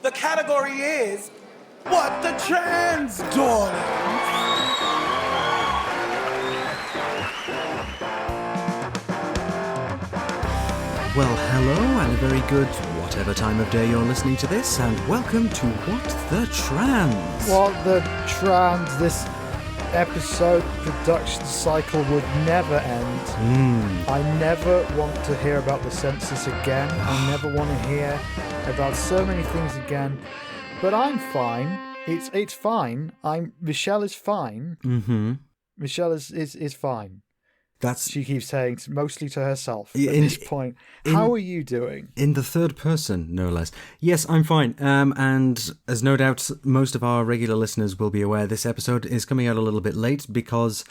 The category is What the Trans Darling. Well, hello, and a very good whatever time of day you're listening to this, and welcome to What the Trans. What the Trans, this episode production cycle would never end. I never want to hear about the census again. I never want to hear about so many things again. But I'm fine. It's fine. Michelle is fine. Mm-hmm. Michelle is fine. She keeps saying mostly to herself at this point. How are you doing? In the third person, no less. Yes, I'm fine. And as no doubt most of our regular listeners will be aware, this episode is coming out a little bit late because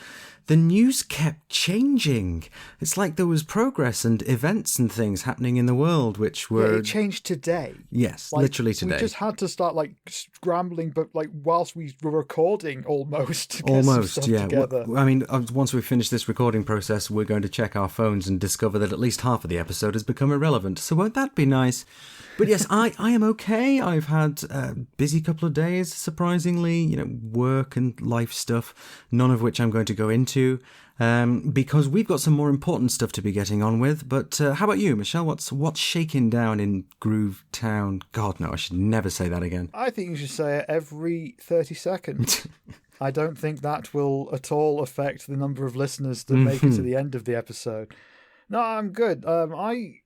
the news kept changing. It's like there was progress and events and things happening in the world which were... Yeah, it changed today. Yes, literally today. We just had to start scrambling, but whilst we were recording almost to get some stuff together. I mean, once we finish this recording process, we're going to check our phones and discover that at least half of the episode has become irrelevant. So won't that be nice? But yes, I am okay. I've had a busy couple of days, surprisingly, work and life stuff, none of which I'm going to go into, because we've got some more important stuff to be getting on with. But how about you, Michelle? What's shaking down in Groove Town? God, no, I should never say that again. I think you should say it every 30 seconds. I don't think that will at all affect the number of listeners that make it to the end of the episode. No, I'm good. I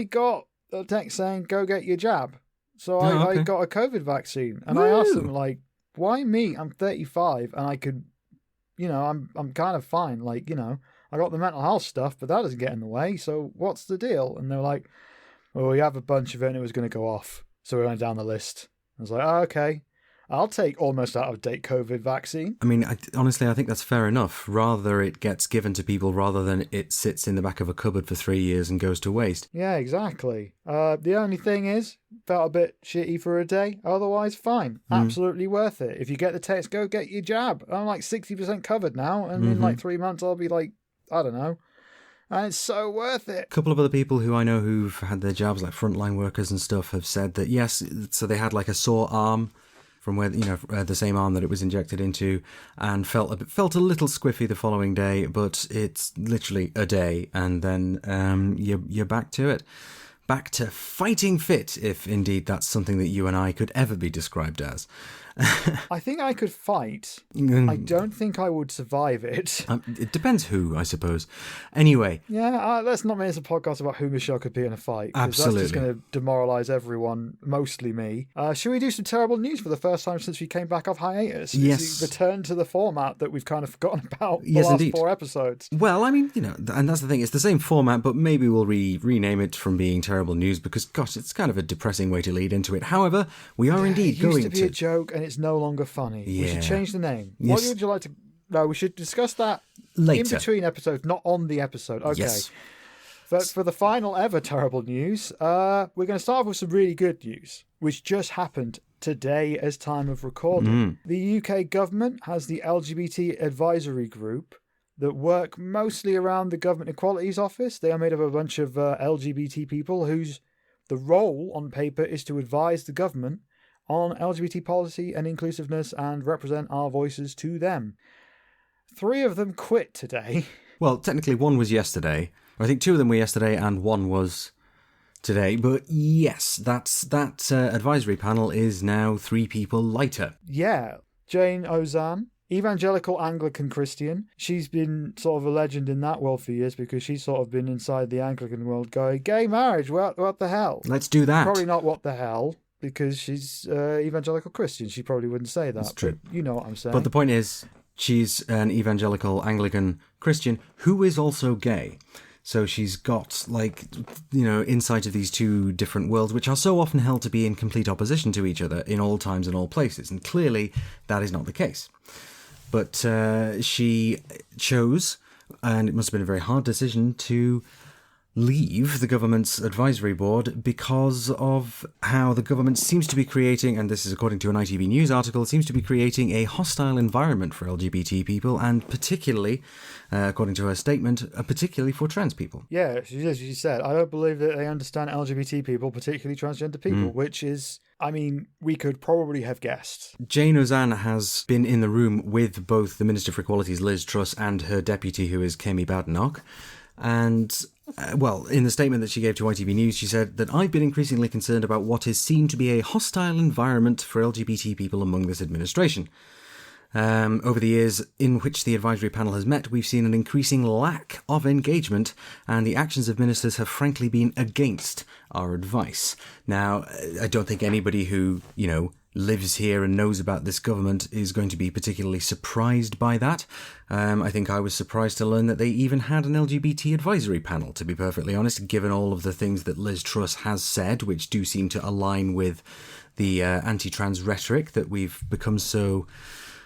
got a text saying, go get your jab. So I got a COVID vaccine. And I asked them, why me? I'm 35 and I could, I'm kind of fine. I got the mental health stuff, but that doesn't get in the way. So what's the deal? And they're like, well, we have a bunch of it and it was going to go off. So we went down the list. I was like, oh, okay. I'll take almost out-of-date COVID vaccine. I mean, honestly, I think that's fair enough. Rather it gets given to people rather than it sits in the back of a cupboard for 3 years and goes to waste. Yeah, exactly. The only thing is, felt a bit shitty for a day. Otherwise, fine. Absolutely worth it. If you get the text, go get your jab. I'm 60% covered now. And in 3 months, I'll be I don't know. And it's so worth it. A couple of other people who I know who've had their jabs, like frontline workers and stuff, have said that, yes, so they had a sore arm from where, the same arm that it was injected into, and felt a little squiffy the following day, but it's literally a day, and then you're back to it. Back to fighting fit, if indeed that's something that you and I could ever be described as. I think I could fight. I don't think I would survive it. It depends who, I suppose. Anyway. Yeah, let's not make this a podcast about who Michelle could be in a fight. Absolutely. That's just going to demoralise everyone, mostly me. Should we do some terrible news for the first time since we came back off hiatus? Yes. Return to the format that we've kind of forgotten about the last indeed. 4 episodes. Well, I mean, and that's the thing. It's the same format, but maybe we'll rename it from being terrible news because, gosh, it's kind of a depressing way to lead into it. However, we are indeed going to... It used to be a joke and it's no longer funny. Yeah. We should change the name. Yes. What would you like to... No, we should discuss that later. In between episodes, not on the episode. Okay. Yes. But for the final ever terrible news, we're going to start off with some really good news, which just happened today as time of recording. The UK government has the LGBT advisory group that work mostly around the Government Equalities Office. They are made up of a bunch of LGBT people whose the role on paper is to advise the government on LGBT policy and inclusiveness and represent our voices to them. 3 of them quit today. Well, technically 1 was yesterday. I think 2 of them were yesterday and 1 was today. But yes, that advisory panel is now 3 people lighter. Yeah. Jane Ozanne, evangelical Anglican Christian. She's been sort of a legend in that world for years because she's sort of been inside the Anglican world going, gay marriage, what the hell? Let's do that. Probably not what the hell, because she's evangelical Christian. She probably wouldn't say that. That's true. But you know what I'm saying. But the point is, she's an evangelical Anglican Christian who is also gay. So she's got, insight of these 2 different worlds, which are so often held to be in complete opposition to each other in all times and all places. And clearly, that is not the case. But she chose, and it must have been a very hard decision, to leave the government's advisory board because of how the government seems to be creating, and this is according to an ITV News article, seems to be creating a hostile environment for LGBT people, and particularly, according to her statement, particularly for trans people. Yeah, she said, I don't believe that they understand LGBT people, particularly transgender people, which is, I mean, we could probably have guessed. Jane Ozanne has been in the room with both the Minister for Equality's Liz Truss and her deputy, who is Kemi Badenoch, and in the statement that she gave to ITV News, she said that I've been increasingly concerned about what is seen to be a hostile environment for LGBT people among this administration. Over the years in which the advisory panel has met, we've seen an increasing lack of engagement, and the actions of ministers have frankly been against our advice. Now, I don't think anybody who, lives here and knows about this government is going to be particularly surprised by that. I think I was surprised to learn that they even had an LGBT advisory panel, to be perfectly honest, given all of the things that Liz Truss has said, which do seem to align with the anti-trans rhetoric that we've become so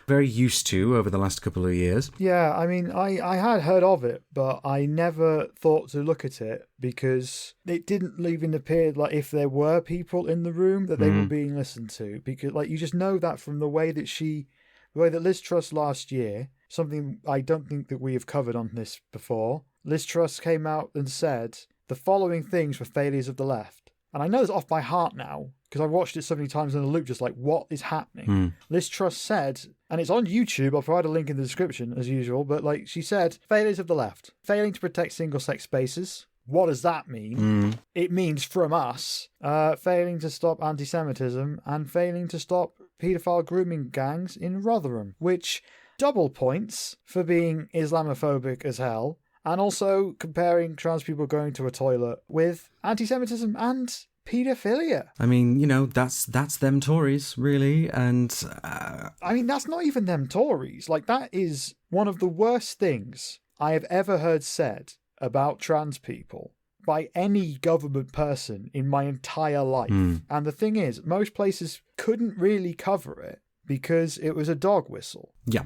very used to over the last couple of years. Yeah, I mean, I had heard of it, but I never thought to look at it because it didn't even appear like if there were people in the room that they were being listened to. Because you just know that from the way that Liz Truss last year, something I don't think that we have covered on this before, Liz Truss came out and said the following things were failures of the left. And I know it's off by heart now, because I've watched it so many times in a loop, just like, what is happening? Liz Truss said, and it's on YouTube, I'll provide a link in the description as usual, but she said, failures of the left, failing to protect single-sex spaces. What does that mean? It means from us, failing to stop anti-Semitism and failing to stop paedophile grooming gangs in Rotherham, which double points for being Islamophobic as hell, and also comparing trans people going to a toilet with anti-Semitism and paedophilia. I mean, that's them Tories, really, and... I mean, that's not even them Tories. That is one of the worst things I have ever heard said about trans people by any government person in my entire life. And the thing is, most places couldn't really cover it because it was a dog whistle. Yeah.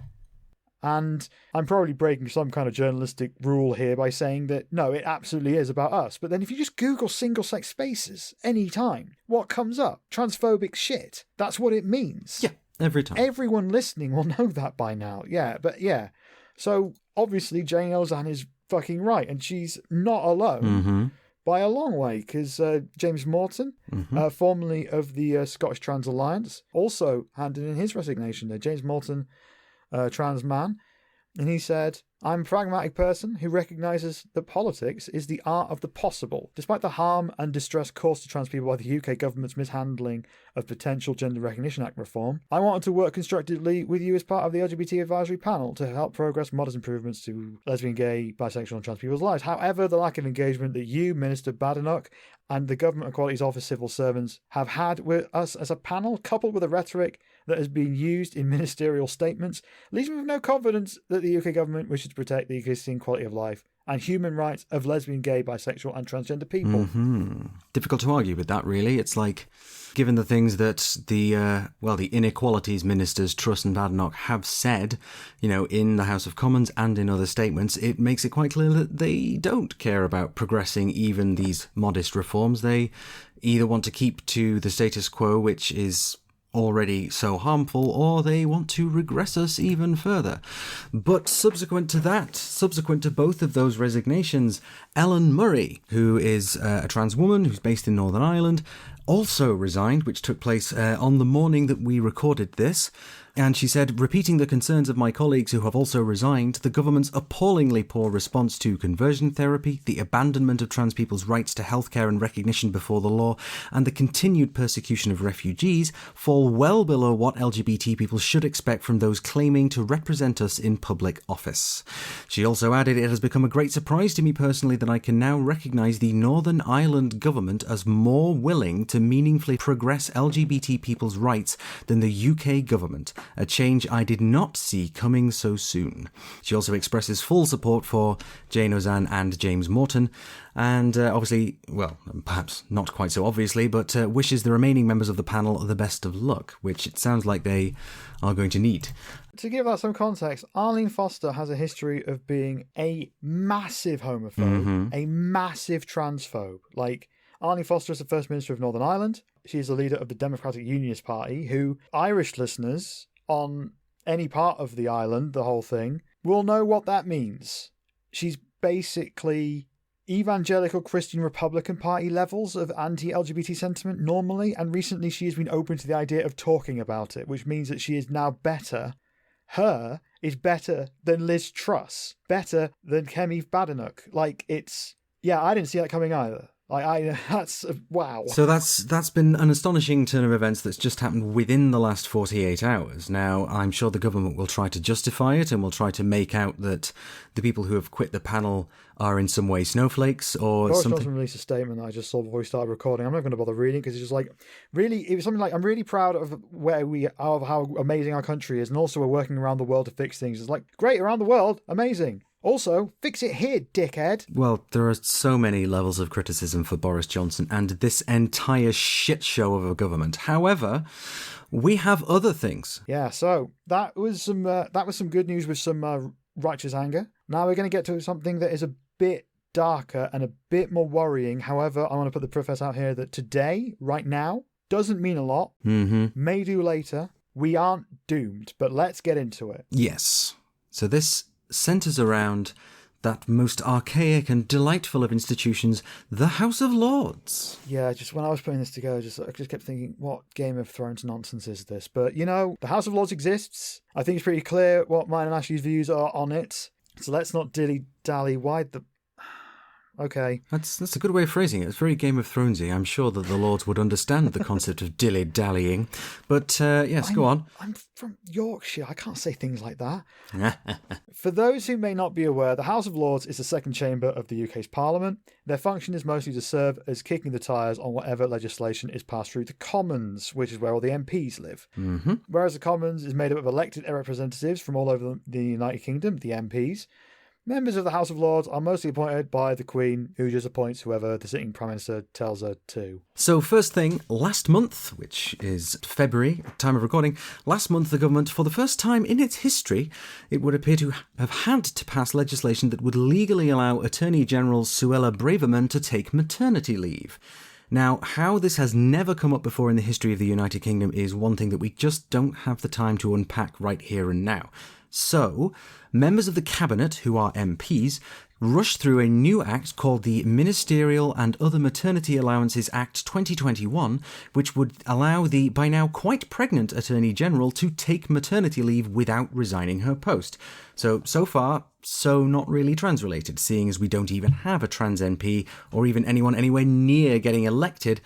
And I'm probably breaking some kind of journalistic rule here by saying that, no, it absolutely is about us. But then if you just Google single-sex spaces anytime, what comes up? Transphobic shit. That's what it means. Yeah, every time. Everyone listening will know that by now. Yeah, but yeah. So obviously Jane Ozanne is fucking right, and she's not alone by a long way, because James Morton, formerly of the Scottish Trans Alliance, also handed in his resignation there. James Morton, trans man, and he said, I'm a pragmatic person who recognises that politics is the art of the possible. Despite the harm and distress caused to trans people by the UK government's mishandling of potential Gender Recognition Act reform, I wanted to work constructively with you as part of the LGBT advisory panel to help progress modest improvements to lesbian, gay, bisexual and trans people's lives. However, the lack of engagement that you, Minister Badenoch, and the Government Equalities Office civil servants have had with us as a panel, coupled with the rhetoric that has been used in ministerial statements, leaves me with no confidence that the UK government wishes to protect the existing quality of life and human rights of lesbian, gay, bisexual and transgender people. Difficult to argue with that, really. It's like, given the things that the inequalities ministers Truss and Badenoch have said, in the House of Commons and in other statements, it makes it quite clear that they don't care about progressing even these modest reforms. They either want to keep to the status quo, which is already so harmful, or they want to regress us even further. But subsequent to both of those resignations, Ellen Murray, who is a trans woman who's based in Northern Ireland, also resigned, which took place on the morning that we recorded this. And she said, repeating the concerns of my colleagues who have also resigned, the government's appallingly poor response to conversion therapy, the abandonment of trans people's rights to healthcare and recognition before the law, and the continued persecution of refugees fall well below what LGBT people should expect from those claiming to represent us in public office. She also added, it has become a great surprise to me personally that I can now recognise the Northern Ireland government as more willing to meaningfully progress LGBT people's rights than the UK government. a change I did not see coming so soon. She also expresses full support for Jane Ozanne and James Morton, and obviously, well, perhaps not quite so obviously, but wishes the remaining members of the panel the best of luck, which it sounds like they are going to need. To give that some context, Arlene Foster has a history of being a massive homophobe, a massive transphobe. Like, Arlene Foster is the First Minister of Northern Ireland. She is the leader of the Democratic Unionist Party, who Irish listeners on any part of the island, the whole thing, will know what that means. She's basically evangelical Christian Republican Party levels of anti-LGBT sentiment normally, and recently she has been open to the idea of talking about it, which means that she is now better. Her is better than Liz Truss, better than Kemi Badenoch. Like, it's... Yeah, I didn't see that coming either. That's wow. So that's been an astonishing turn of events that's just happened within the last 48 hours. Now, I'm sure the government will try to justify it and will try to make out that the people who have quit the panel are in some way snowflakes or Boris something. Johnson released a statement that I just saw before we started recording. I'm not going to bother reading because it's just like, really, it was something like, I'm really proud of how amazing our country is, and also we're working around the world to fix things. It's like, great, around the world, amazing. Also, fix it here, dickhead. Well, there are so many levels of criticism for Boris Johnson and this entire shit show of a government. However, we have other things. Yeah, so that was some good news with some righteous anger. Now we're going to get to something that is a bit darker and a bit more worrying. However, I want to put the preface out here that today, right now, doesn't mean a lot. May do later. We aren't doomed, but let's get into it. Yes. So this centres around that most archaic and delightful of institutions, the House of Lords. Yeah, just when I was putting this together, I just kept thinking, what Game of Thrones nonsense is this? But, you know, the House of Lords exists. I think it's pretty clear what mine and Ashley's views are on it. So let's not dilly-dally. Why the... Okay. That's a good way of phrasing it. It's very Game of Thronesy. I'm sure that the Lords would understand the concept of dilly-dallying. But, yes, go on. I'm from Yorkshire. I can't say things like that. For those who may not be aware, the House of Lords is the second chamber of the UK's Parliament. Their function is mostly to serve as kicking the tyres on whatever legislation is passed through the Commons, which is where all the MPs live. Whereas the Commons is made up of elected representatives from all over the United Kingdom, the MPs. Members of the House of Lords are mostly appointed by the Queen, who just appoints whoever the sitting Prime Minister tells her to. So first thing, last month, which is February, time of recording, last month the government, for the first time in its history, it would appear to have had to pass legislation that would legally allow Attorney General Suella Braverman to take maternity leave. Now, how this has never come up before in the history of the United Kingdom is one thing that we just don't have the time to unpack right here and now. So, members of the Cabinet, who are MPs, rushed through a new act called the Ministerial and Other Maternity Allowances Act 2021, which would allow the by now quite pregnant Attorney General to take maternity leave without resigning her post. So far, not really trans-related, seeing as we don't even have a trans MP or even anyone anywhere near getting elected,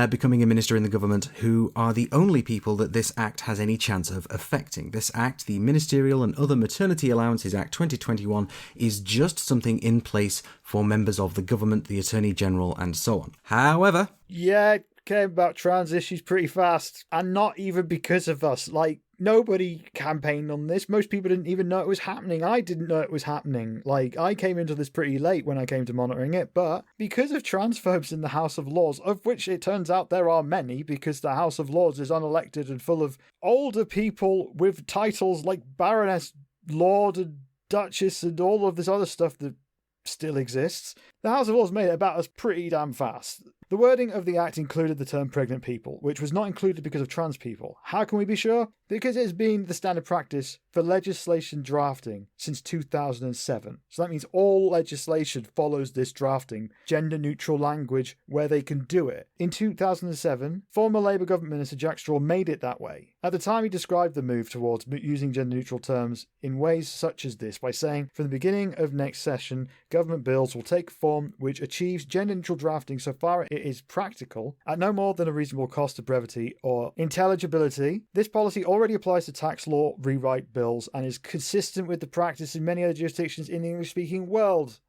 becoming a minister in the government, who are the only people that this act has any chance of affecting. This act, the Ministerial and Other Maternity Allowances Act 2021, is just something in place for members of the government, the Attorney General, and so on. However... Yeah, it came about trans issues pretty fast, and not even because of us. Like, nobody campaigned on this. Most people didn't even know it was happening. I didn't know it was happening. Like, I came into this pretty late when I came to monitoring it, but because of transphobes in the House of Lords, of which it turns out there are many, because the House of Lords is unelected and full of older people with titles like Baroness, Lord, and Duchess, and all of this other stuff that still exists, the House of Lords made it about us pretty damn fast. The wording of the Act included the term pregnant people, which was not included because of trans people. How can we be sure? Because it has been the standard practice for legislation drafting since 2007. So that means all legislation follows this drafting, gender-neutral language where they can do it. In 2007, former Labour government minister Jack Straw made it that way. At the time, he described the move towards using gender-neutral terms in ways such as this by saying, from the beginning of next session, government bills will take form which achieves gender-neutral drafting so far it is practical, at no more than a reasonable cost of brevity or intelligibility. This policy already applies to tax law rewrite bills and is consistent with the practice in many other jurisdictions in the English-speaking world.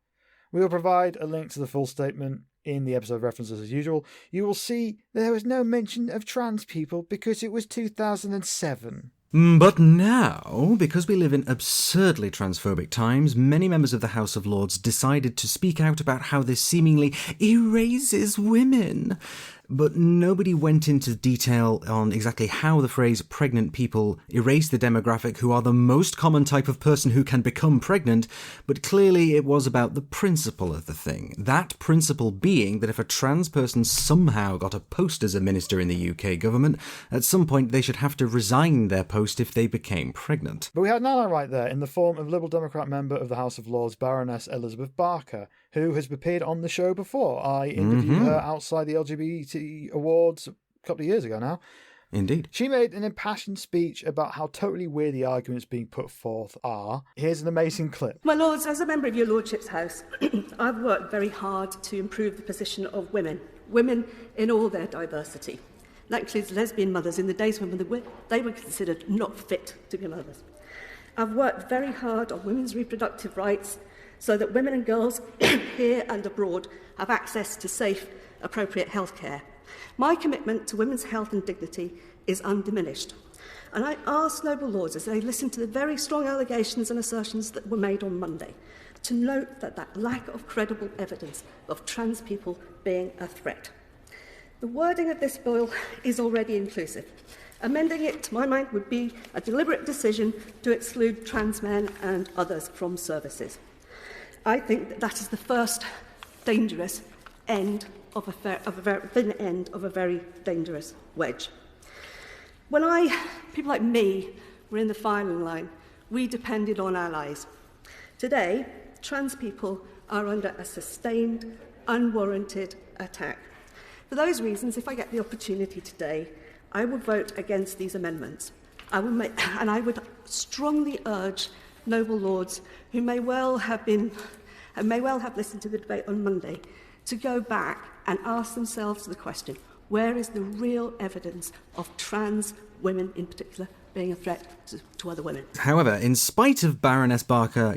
We will provide a link to the full statement in the episode references as usual. You will see there was no mention of trans people because it was 2007. But now, because we live in absurdly transphobic times, many members of the House of Lords decided to speak out about how this seemingly erases women. But nobody went into detail on exactly how the phrase pregnant people erase the demographic who are the most common type of person who can become pregnant, but clearly it was about the principle of the thing. That principle being that if a trans person somehow got a post as a minister in the UK government, at some point they should have to resign their post if they became pregnant. But we had an ally right there in the form of Liberal Democrat member of the House of Lords, Baroness Elizabeth Barker, who has appeared on the show before. I interviewed her outside the LGBT Awards a couple of years ago now. Indeed. She made an impassioned speech about how totally weird the arguments being put forth are. Here's an amazing clip. My Lords, as a member of your Lordship's House, I've worked very hard to improve the position of women in all their diversity. That includes lesbian mothers in the days when they were considered not fit to be mothers. I've worked very hard on women's reproductive rights so that women and girls here and abroad have access to safe, appropriate healthcare. My commitment to women's health and dignity is undiminished. And I ask noble lords, as they listen to the very strong allegations and assertions that were made on Monday, to note that lack of credible evidence of trans people being a threat. The wording of this bill is already inclusive. Amending it, to my mind, would be a deliberate decision to exclude trans men and others from services. I think that is the first dangerous end of a thin end of a very dangerous wedge. When people like me were in the firing line, we depended on allies. Today, trans people are under a sustained, unwarranted attack. For those reasons, if I get the opportunity today, I will vote against these amendments. And I would strongly urge noble lords who may well have listened to the debate on Monday to go back and ask themselves the question, where is the real evidence of trans women in particular being a threat to other women? However, in spite of Baroness Barker,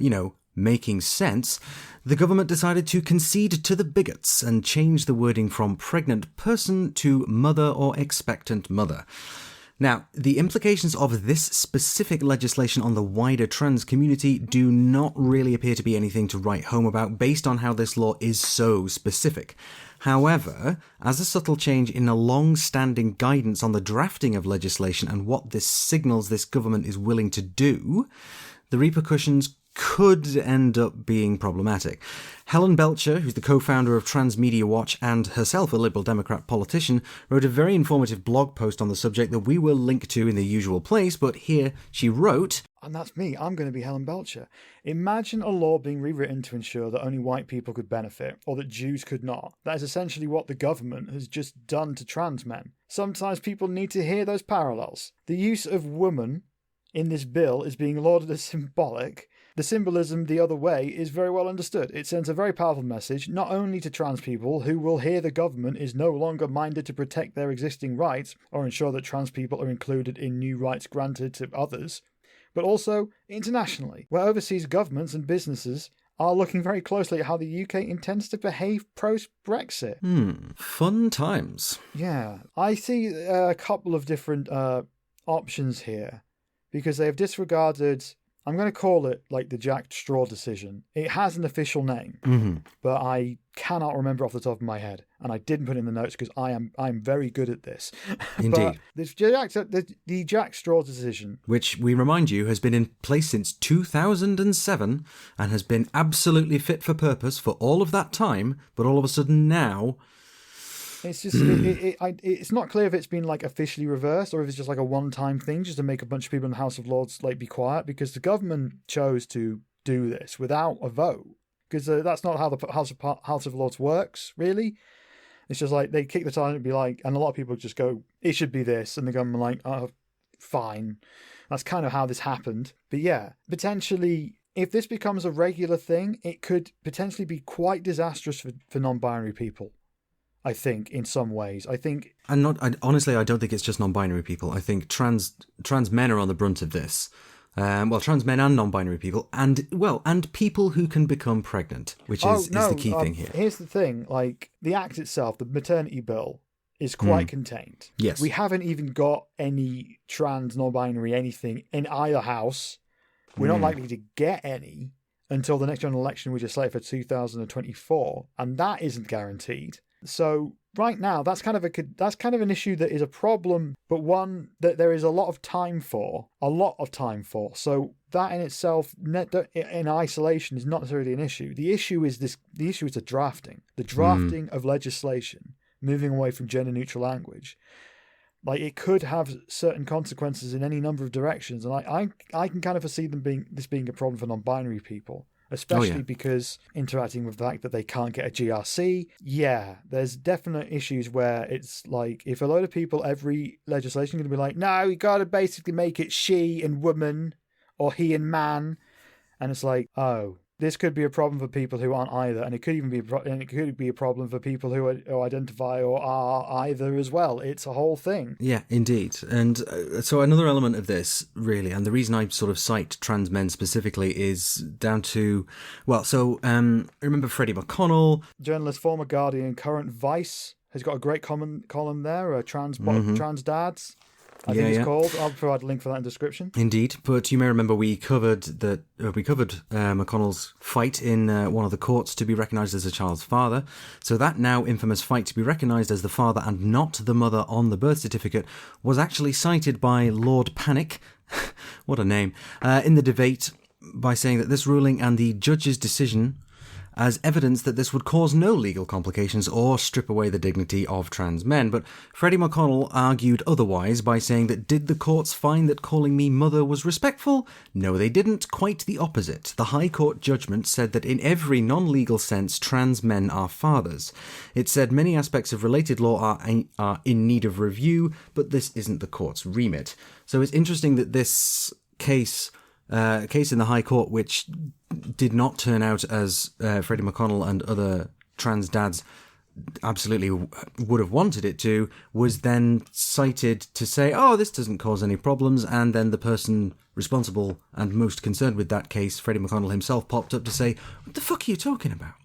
making sense, the government decided to concede to the bigots and change the wording from pregnant person to mother or expectant mother. Now, the implications of this specific legislation on the wider trans community do not really appear to be anything to write home about based on how this law is so specific. However, as a subtle change in a long-standing guidance on the drafting of legislation and what this signals this government is willing to do, the repercussions could end up being problematic. Helen Belcher, who's the co-founder of Transmedia Watch and herself a Liberal Democrat politician, wrote a very informative blog post on the subject that we will link to in the usual place, but here she wrote... And that's me, I'm going to be Helen Belcher. Imagine a law being rewritten to ensure that only white people could benefit, or that Jews could not. That is essentially what the government has just done to trans men. Sometimes people need to hear those parallels. The use of woman in this bill is being lauded as symbolic. The symbolism the other way is very well understood. It sends a very powerful message, not only to trans people who will hear the government is no longer minded to protect their existing rights or ensure that trans people are included in new rights granted to others, but also internationally, where overseas governments and businesses are looking very closely at how the UK intends to behave post-Brexit. Fun times. Yeah. I see a couple of different options here, because they have disregarded... I'm going to call it like the Jack Straw decision. It has an official name, but I cannot remember off the top of my head, and I didn't put it in the notes because I'm very good at this. Indeed. But the Jack Straw decision, which we remind you has been in place since 2007 and has been absolutely fit for purpose for all of that time, but all of a sudden now... It's just it's not clear if it's been like officially reversed or if it's just like a one-time thing just to make a bunch of people in the House of Lords like be quiet, because the government chose to do this without a vote, because that's not how the House of Lords works, really. It's just like they kick the tire and be like, and a lot of people just go, it should be this, and the government like, oh, fine. That's kind of how this happened. But yeah, potentially, if this becomes a regular thing, it could potentially be quite disastrous for non-binary people. I think, in some ways. Honestly, I don't think it's just non-binary people. I think trans men are on the brunt of this. Trans men and non-binary people, and people who can become pregnant, which is the key thing here. Here's the thing, like, the Act itself, the maternity bill, is quite contained. Yes. We haven't even got any trans, non-binary, anything in either house. We're not likely to get any until the next general election, which is slated for 2024, and that isn't guaranteed. So right now, that's kind of an issue that is a problem, but one that there is a lot of time for. So that in itself, in isolation, is not necessarily an issue. The issue is the drafting of legislation, moving away from gender-neutral language. Like, it could have certain consequences in any number of directions, and I can kind of foresee this being a problem for non-binary people, especially because interacting with the fact that they can't get a GRC. Yeah, there's definite issues where it's like, if a load of people, every legislation is going to be like, no, you got to basically make it she and woman, or he and man, and it's like, oh, this could be a problem for people who aren't either, and it could even be a problem for people who identify or are either as well. It's a whole thing. Yeah, indeed. And so another element of this, really, and the reason I sort of cite trans men specifically is down to, remember Freddie McConnell? Journalist, former Guardian, current Vice, has got a great column there, trans dads. I think it's called. I'll provide a link for that in the description. Indeed, but you may remember we covered McConnell's fight in one of the courts to be recognised as a child's father. So that now infamous fight to be recognised as the father and not the mother on the birth certificate was actually cited by Lord Panic, what a name, in the debate by saying that this ruling and the judge's decision as evidence that this would cause no legal complications or strip away the dignity of trans men. But Freddie McConnell argued otherwise by saying that did the courts find that calling me mother was respectful? No, they didn't. Quite the opposite. The High Court judgment said that in every non-legal sense, trans men are fathers. It said many aspects of related law are in need of review, but this isn't the court's remit. So it's interesting that this case in the High Court, which did not turn out as Freddie McConnell and other trans dads absolutely would have wanted it to, was then cited to say, oh, this doesn't cause any problems, and then the person responsible and most concerned with that case, Freddie McConnell himself, popped up to say, what the fuck are you talking about?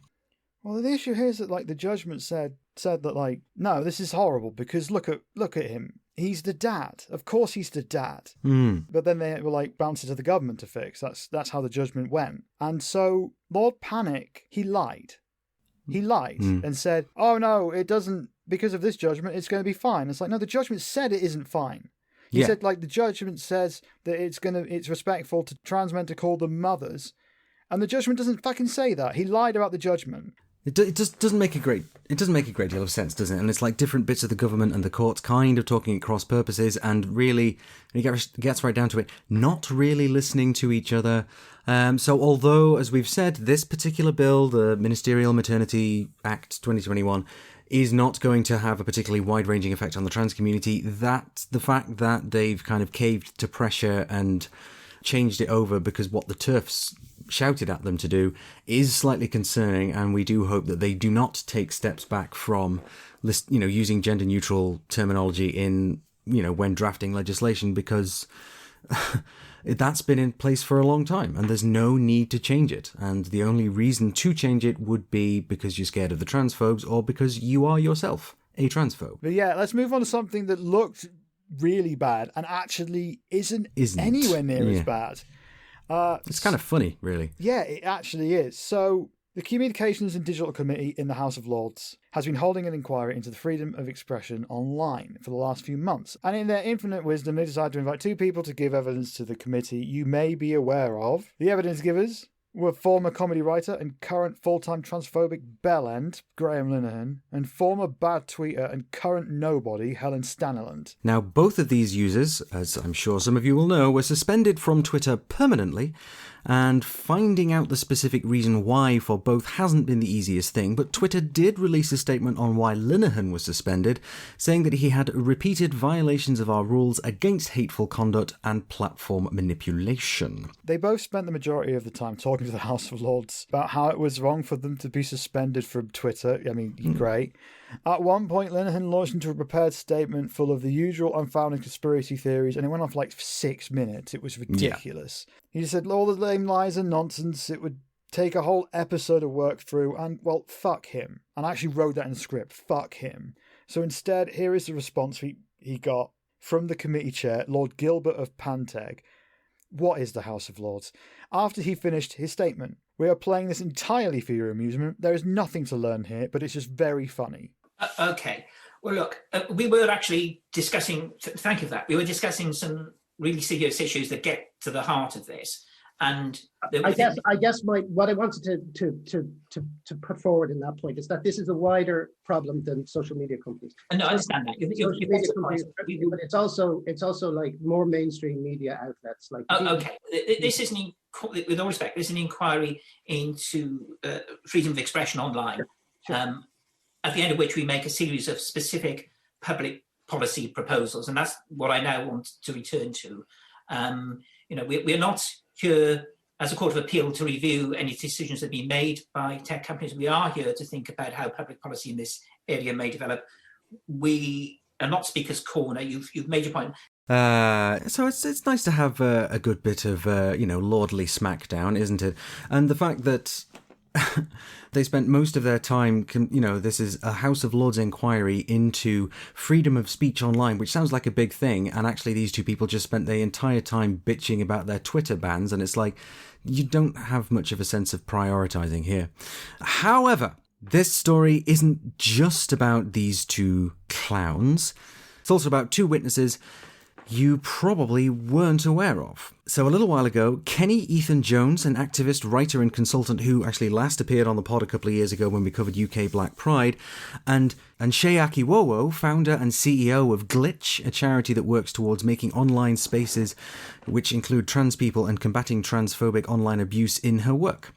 Well, the issue here is that, like, the judgment said that, like, no, this is horrible because look at him. He's the dad. Of course he's the dad. But then they were like, bounce it to the government to fix. That's how the judgment went. And so Lord Panic, he lied. He lied and said, oh no, it doesn't, because of this judgment, it's going to be fine. It's like, no, the judgment said it isn't fine. He said, like, the judgment says that it's respectful to trans men to call them mothers. And the judgment doesn't fucking say that. He lied about the judgment. It just doesn't make a great deal of sense, does it? And it's like different bits of the government and the courts kind of talking at cross purposes, and really, when it gets right down to it, not really listening to each other. So although, as we've said, this particular bill, the Ministerial Maternity Act 2021, is not going to have a particularly wide-ranging effect on the trans community, that the fact that they've kind of caved to pressure and changed it over because what the TERFs shouted at them to do is slightly concerning, and we do hope that they do not take steps back from using gender neutral terminology in when drafting legislation, because that's been in place for a long time and there's no need to change it, and the only reason to change it would be because you're scared of the transphobes or because you are yourself a transphobe. But yeah, let's move on to something that looked really bad and actually isn't anywhere near as bad. It's kind of funny, really. Yeah, it actually is. So, the Communications and Digital Committee in the House of Lords has been holding an inquiry into the freedom of expression online for the last few months. And in their infinite wisdom, they decided to invite two people to give evidence to the committee you may be aware of. The evidence givers were former comedy writer and current full-time transphobic bellend, Graham Linehan, and former bad tweeter and current nobody, Helen Staniland. Now, both of these users, as I'm sure some of you will know, were suspended from Twitter permanently, and finding out the specific reason why for both hasn't been the easiest thing, but Twitter did release a statement on why Linehan was suspended, saying that he had repeated violations of our rules against hateful conduct and platform manipulation. They both spent the majority of the time talking to the House of Lords about how it was wrong for them to be suspended from Twitter. I mean, great. At one point, Linehan launched into a prepared statement full of the usual unfounded conspiracy theories, and it went on for like 6 minutes. It was ridiculous. He just said all the lame lies and nonsense. It would take a whole episode of work through, and, well, fuck him. And I actually wrote that in the script. Fuck him. So instead, here is the response he got from the committee chair, Lord Gilbert of Panteg. What is the House of Lords? After he finished his statement, we are playing this entirely for your amusement. There is nothing to learn here, but it's just very funny. Okay. Well, look, we were actually discussing, thank you for that, we were discussing some really serious issues that get to the heart of this. And I guess what I wanted to put forward in that point is that this is a wider problem than social media companies. No, I understand that. Social media companies, but it's also like more mainstream media outlets. Like okay, this is with all respect, this is an inquiry into freedom of expression online. Sure. At the end of which we make a series of specific public policy proposals, and that's what I now want to return to. We're not here as a court of appeal to review any decisions that have been made by tech companies. We are here to think about how public policy in this area may develop. We are not speaker's corner. You've made your point. So it's nice to have a good bit of lordly smackdown, isn't it? And the fact that they spent most of their time, this is a House of Lords inquiry into freedom of speech online, which sounds like a big thing, and actually these two people just spent the entire time bitching about their Twitter bans, and it's like, you don't have much of a sense of prioritising here. However, this story isn't just about these two clowns. It's also about two witnesses you probably weren't aware of. So a little while ago, Kenny Ethan Jones, an activist, writer and consultant who actually last appeared on the pod a couple of years ago when we covered UK Black Pride, and Seyi Akiwowo, founder and CEO of Glitch, a charity that works towards making online spaces which include trans people and combating transphobic online abuse in her work.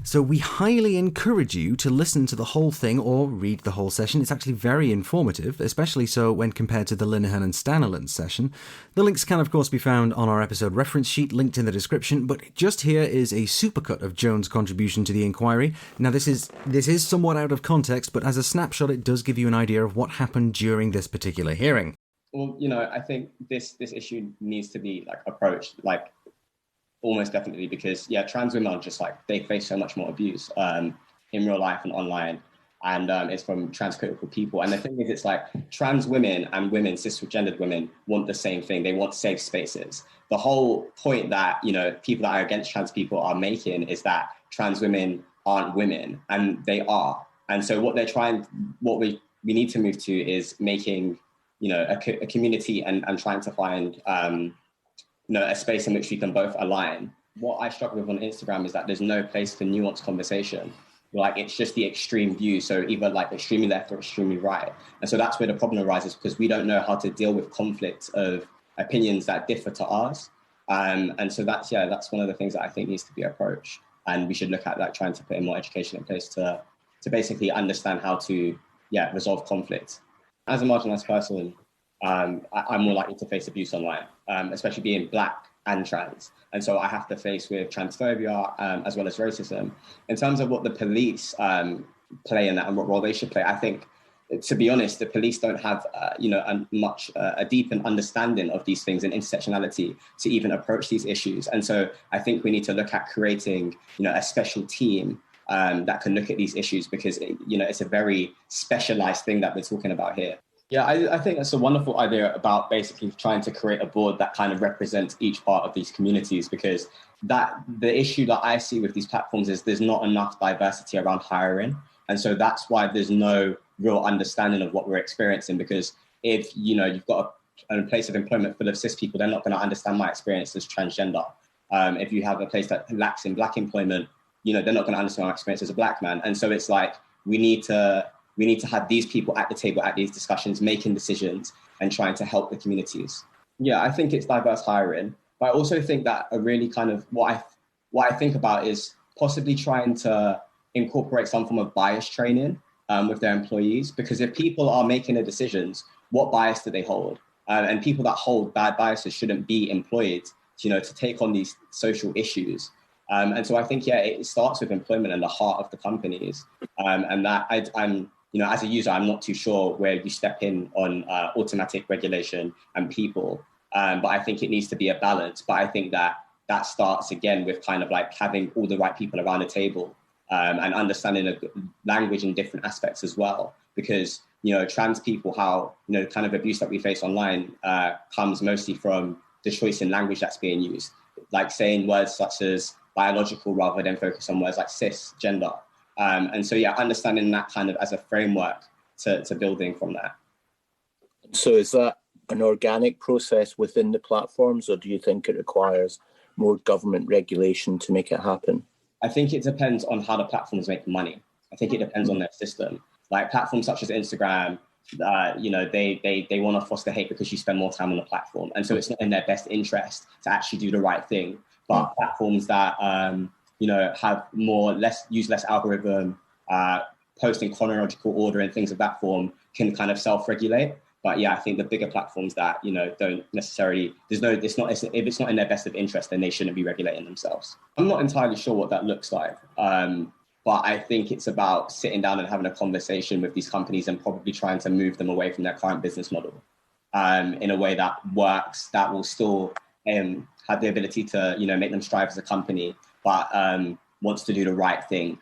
So we highly encourage you to listen to the whole thing or read the whole session. It's actually very informative, especially so when compared to the Linehan and Staniland session. The links can of course be found on our episode reference sheet linked in the description, but just here is a supercut of Jones' contribution to the inquiry. Now this is somewhat out of context, but as a snapshot it does give you an idea of what happened during this particular hearing. Well, I think this issue needs to be approached almost definitely, because trans women are just they face so much more abuse in real life and online, and it's from transcritical people. And the thing is, it's trans women and women, cisgendered women, want the same thing. They want safe spaces. The whole point that people that are against trans people are making is that trans women aren't women, and they are. And so what we need to move to is making a community and trying to find a space in which we can both align. What I struggle with on Instagram is that there's no place for nuanced conversation. It's just the extreme view. So either extremely left or extremely right. And so that's where the problem arises, because we don't know how to deal with conflict of opinions that differ to ours. And so that's one of the things that I think needs to be approached. And we should look at trying to put in more education in place to basically understand how to resolve conflict. As a marginalized person, I'm more likely to face abuse online, especially being Black and trans. And so I have to face with transphobia as well as racism. In terms of what the police play in that and what role they should play, I think, to be honest, the police don't have a deep understanding of these things and intersectionality to even approach these issues. And so I think we need to look at creating a special team that can look at these issues, because it's a very specialized thing that we're talking about here. Yeah, I think that's a wonderful idea about basically trying to create a board that kind of represents each part of these communities, because the issue that I see with these platforms is there's not enough diversity around hiring. And so that's why there's no real understanding of what we're experiencing, because if, you've got a place of employment full of cis people, they're not going to understand my experience as transgender. If you have a place that lacks in Black employment, they're not going to understand my experience as a Black man. And so it's we need to have these people at the table at these discussions, making decisions and trying to help the communities. Yeah, I think it's diverse hiring, but I also think that a really kind of what I think about is possibly trying to incorporate some form of bias training with their employees, because if people are making the decisions, what bias do they hold? And people that hold bad biases shouldn't be employed, to take on these social issues. And so I think, it starts with employment and the heart of the companies, and that I'm as a user, I'm not too sure where you step in on automatic regulation and people, but I think it needs to be a balance. But I think that starts again with kind of having all the right people around the table and understanding of language in different aspects as well. Because trans people, how, the kind of abuse that we face online comes mostly from the choice in language that's being used, like saying words such as biological rather than focus on words like cis, gender. And so, understanding that kind of as a framework to building from that. So is that an organic process within the platforms, or do you think it requires more government regulation to make it happen? I think it depends on how the platforms make money. I think it depends on their system. Like platforms such as Instagram, they want to foster hate because you spend more time on the platform. And so it's not in their best interest to actually do the right thing. But platforms that, use less algorithm, post in chronological order and things of that form can kind of self-regulate. But I think the bigger platforms that, don't necessarily, if it's not in their best of interest, then they shouldn't be regulating themselves. I'm not entirely sure what that looks like. But I think it's about sitting down and having a conversation with these companies and probably trying to move them away from their current business model in a way that works, that will still have the ability to, make them strive as a company, but wants to do the right thing.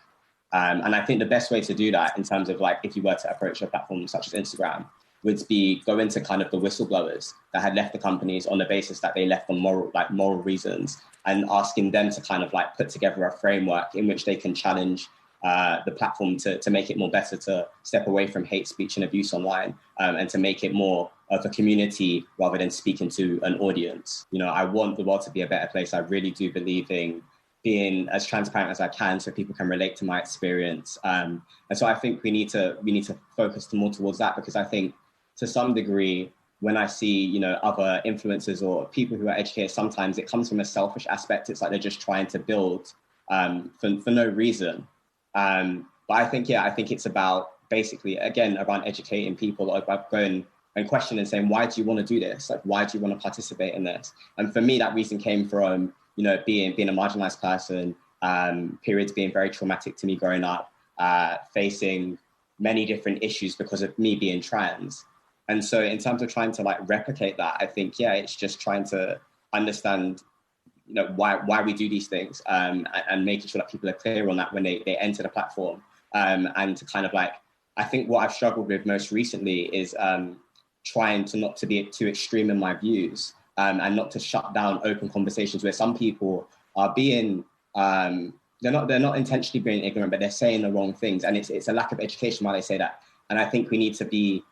And I think the best way to do that in terms of like, if you were to approach a platform such as Instagram, would be go into kind of the whistleblowers that had left the companies on the basis that they left on moral reasons, and asking them to kind of like put together a framework in which they can challenge the platform to make it more better to step away from hate speech and abuse online, and to make it more of a community rather than speaking to an audience. I want the world to be a better place. I really do believe in being as transparent as I can so people can relate to my experience. And so I think we need to focus more towards that, because I think to some degree, when I see, other influencers or people who are educated, sometimes it comes from a selfish aspect. It's like they're just trying to build for no reason. But I think it's about basically, again, around educating people, about going and questioning and saying, why do you want to do this? Like, why do you want to participate in this? And for me, that reason came from, being a marginalized person, periods being very traumatic to me growing up, facing many different issues because of me being trans. And so in terms of trying to like replicate that, I think, it's just trying to understand, why we do these things, and making sure that people are clear on that when they enter the platform. And to kind of like, I think what I've struggled with most recently is trying to not to be too extreme in my views, and not to shut down open conversations where some people are being, they're not intentionally being ignorant, but they're saying the wrong things. And it's a lack of education why they say that. And I think we need to be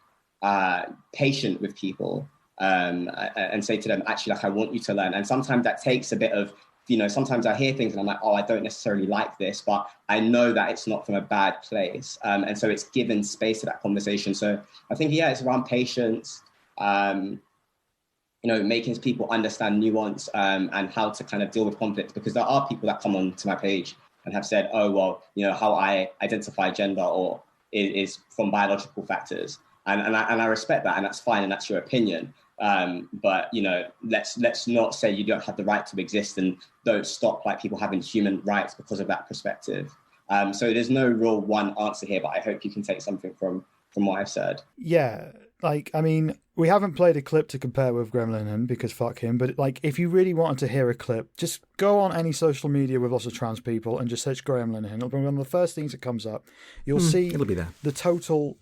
patient with people, and say to them, actually, like, I want you to learn. And sometimes that takes a bit of, sometimes I hear things and I'm like, I don't necessarily like this, but I know that it's not from a bad place. And so it's given space to that conversation. So I think, it's around patience, making people understand nuance, and how to kind of deal with conflict, because there are people that come onto my page and have said, how I identify gender or is from biological factors. And I respect that, and that's fine, and that's your opinion. But let's not say you don't have the right to exist, and don't stop like people having human rights because of that perspective. So there's no real one answer here, but I hope you can take something from what I've said. Yeah, like, I mean, we haven't played a clip to compare with Gremlin because fuck him, but like, if you really wanted to hear a clip, just go on any social media with lots of trans people and just search Gremlin. It'll be one of the first things that comes up. You'll see it'll be there. The total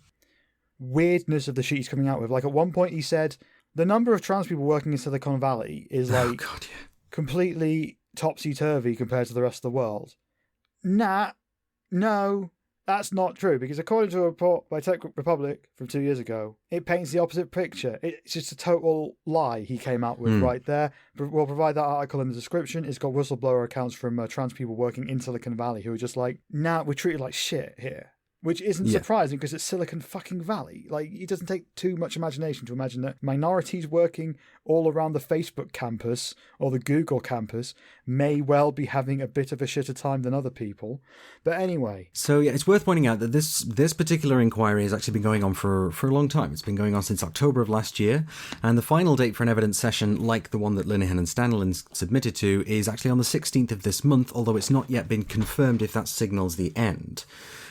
weirdness of the shit he's coming out with. Like, at one point he said the number of trans people working in Silicon Valley is like completely topsy-turvy compared to the rest of the world. No, that's not true, because according to a report by Tech Republic from 2 years ago, it paints the opposite picture. It's just a total lie he came out with right there. We'll provide that article in the description. It's got whistleblower accounts from trans people working in Silicon Valley who are just like, we're treated like shit here. Which isn't surprising, because it's Silicon fucking Valley. Like, it doesn't take too much imagination to imagine that minorities working all around the Facebook campus or the Google campus may well be having a bit of a shitter time than other people. But anyway. So it's worth pointing out that this particular inquiry has actually been going on for a long time. It's been going on since October of last year. And the final date for an evidence session, like the one that Linehan and Stanley submitted to, is actually on the 16th of this month, although it's not yet been confirmed if that signals the end.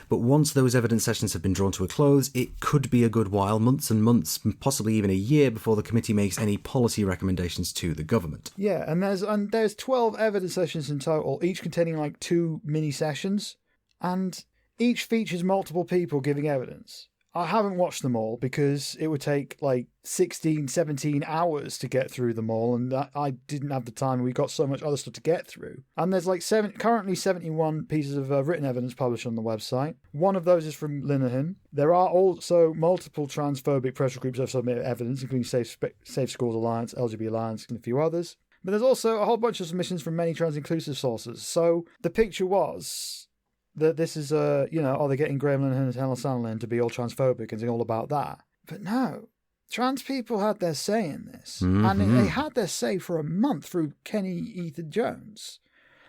But once those evidence sessions have been drawn to a close, it could be a good while, months and months, possibly even a year, before the committee makes any policy recommendations to the government. Yeah, and there's 12 evidence sessions in total, each containing like 2 mini sessions, and each features multiple people giving evidence. I haven't watched them all because it would take like 16, 17 hours to get through them all, and I didn't have the time. We got so much other stuff to get through. And there's like currently 71 pieces of written evidence published on the website. One of those is from Linehan. There are also multiple transphobic pressure groups that have submitted evidence, including Safe Schools Alliance, LGBT Alliance, and a few others. But there's also a whole bunch of submissions from many trans-inclusive sources. So the picture was that this is, they're getting Graham Linehan and Helen Sandlin to be all transphobic and all about that. But no, trans people had their say in this. Mm-hmm. And they had their say for a month through Kenny Ethan Jones.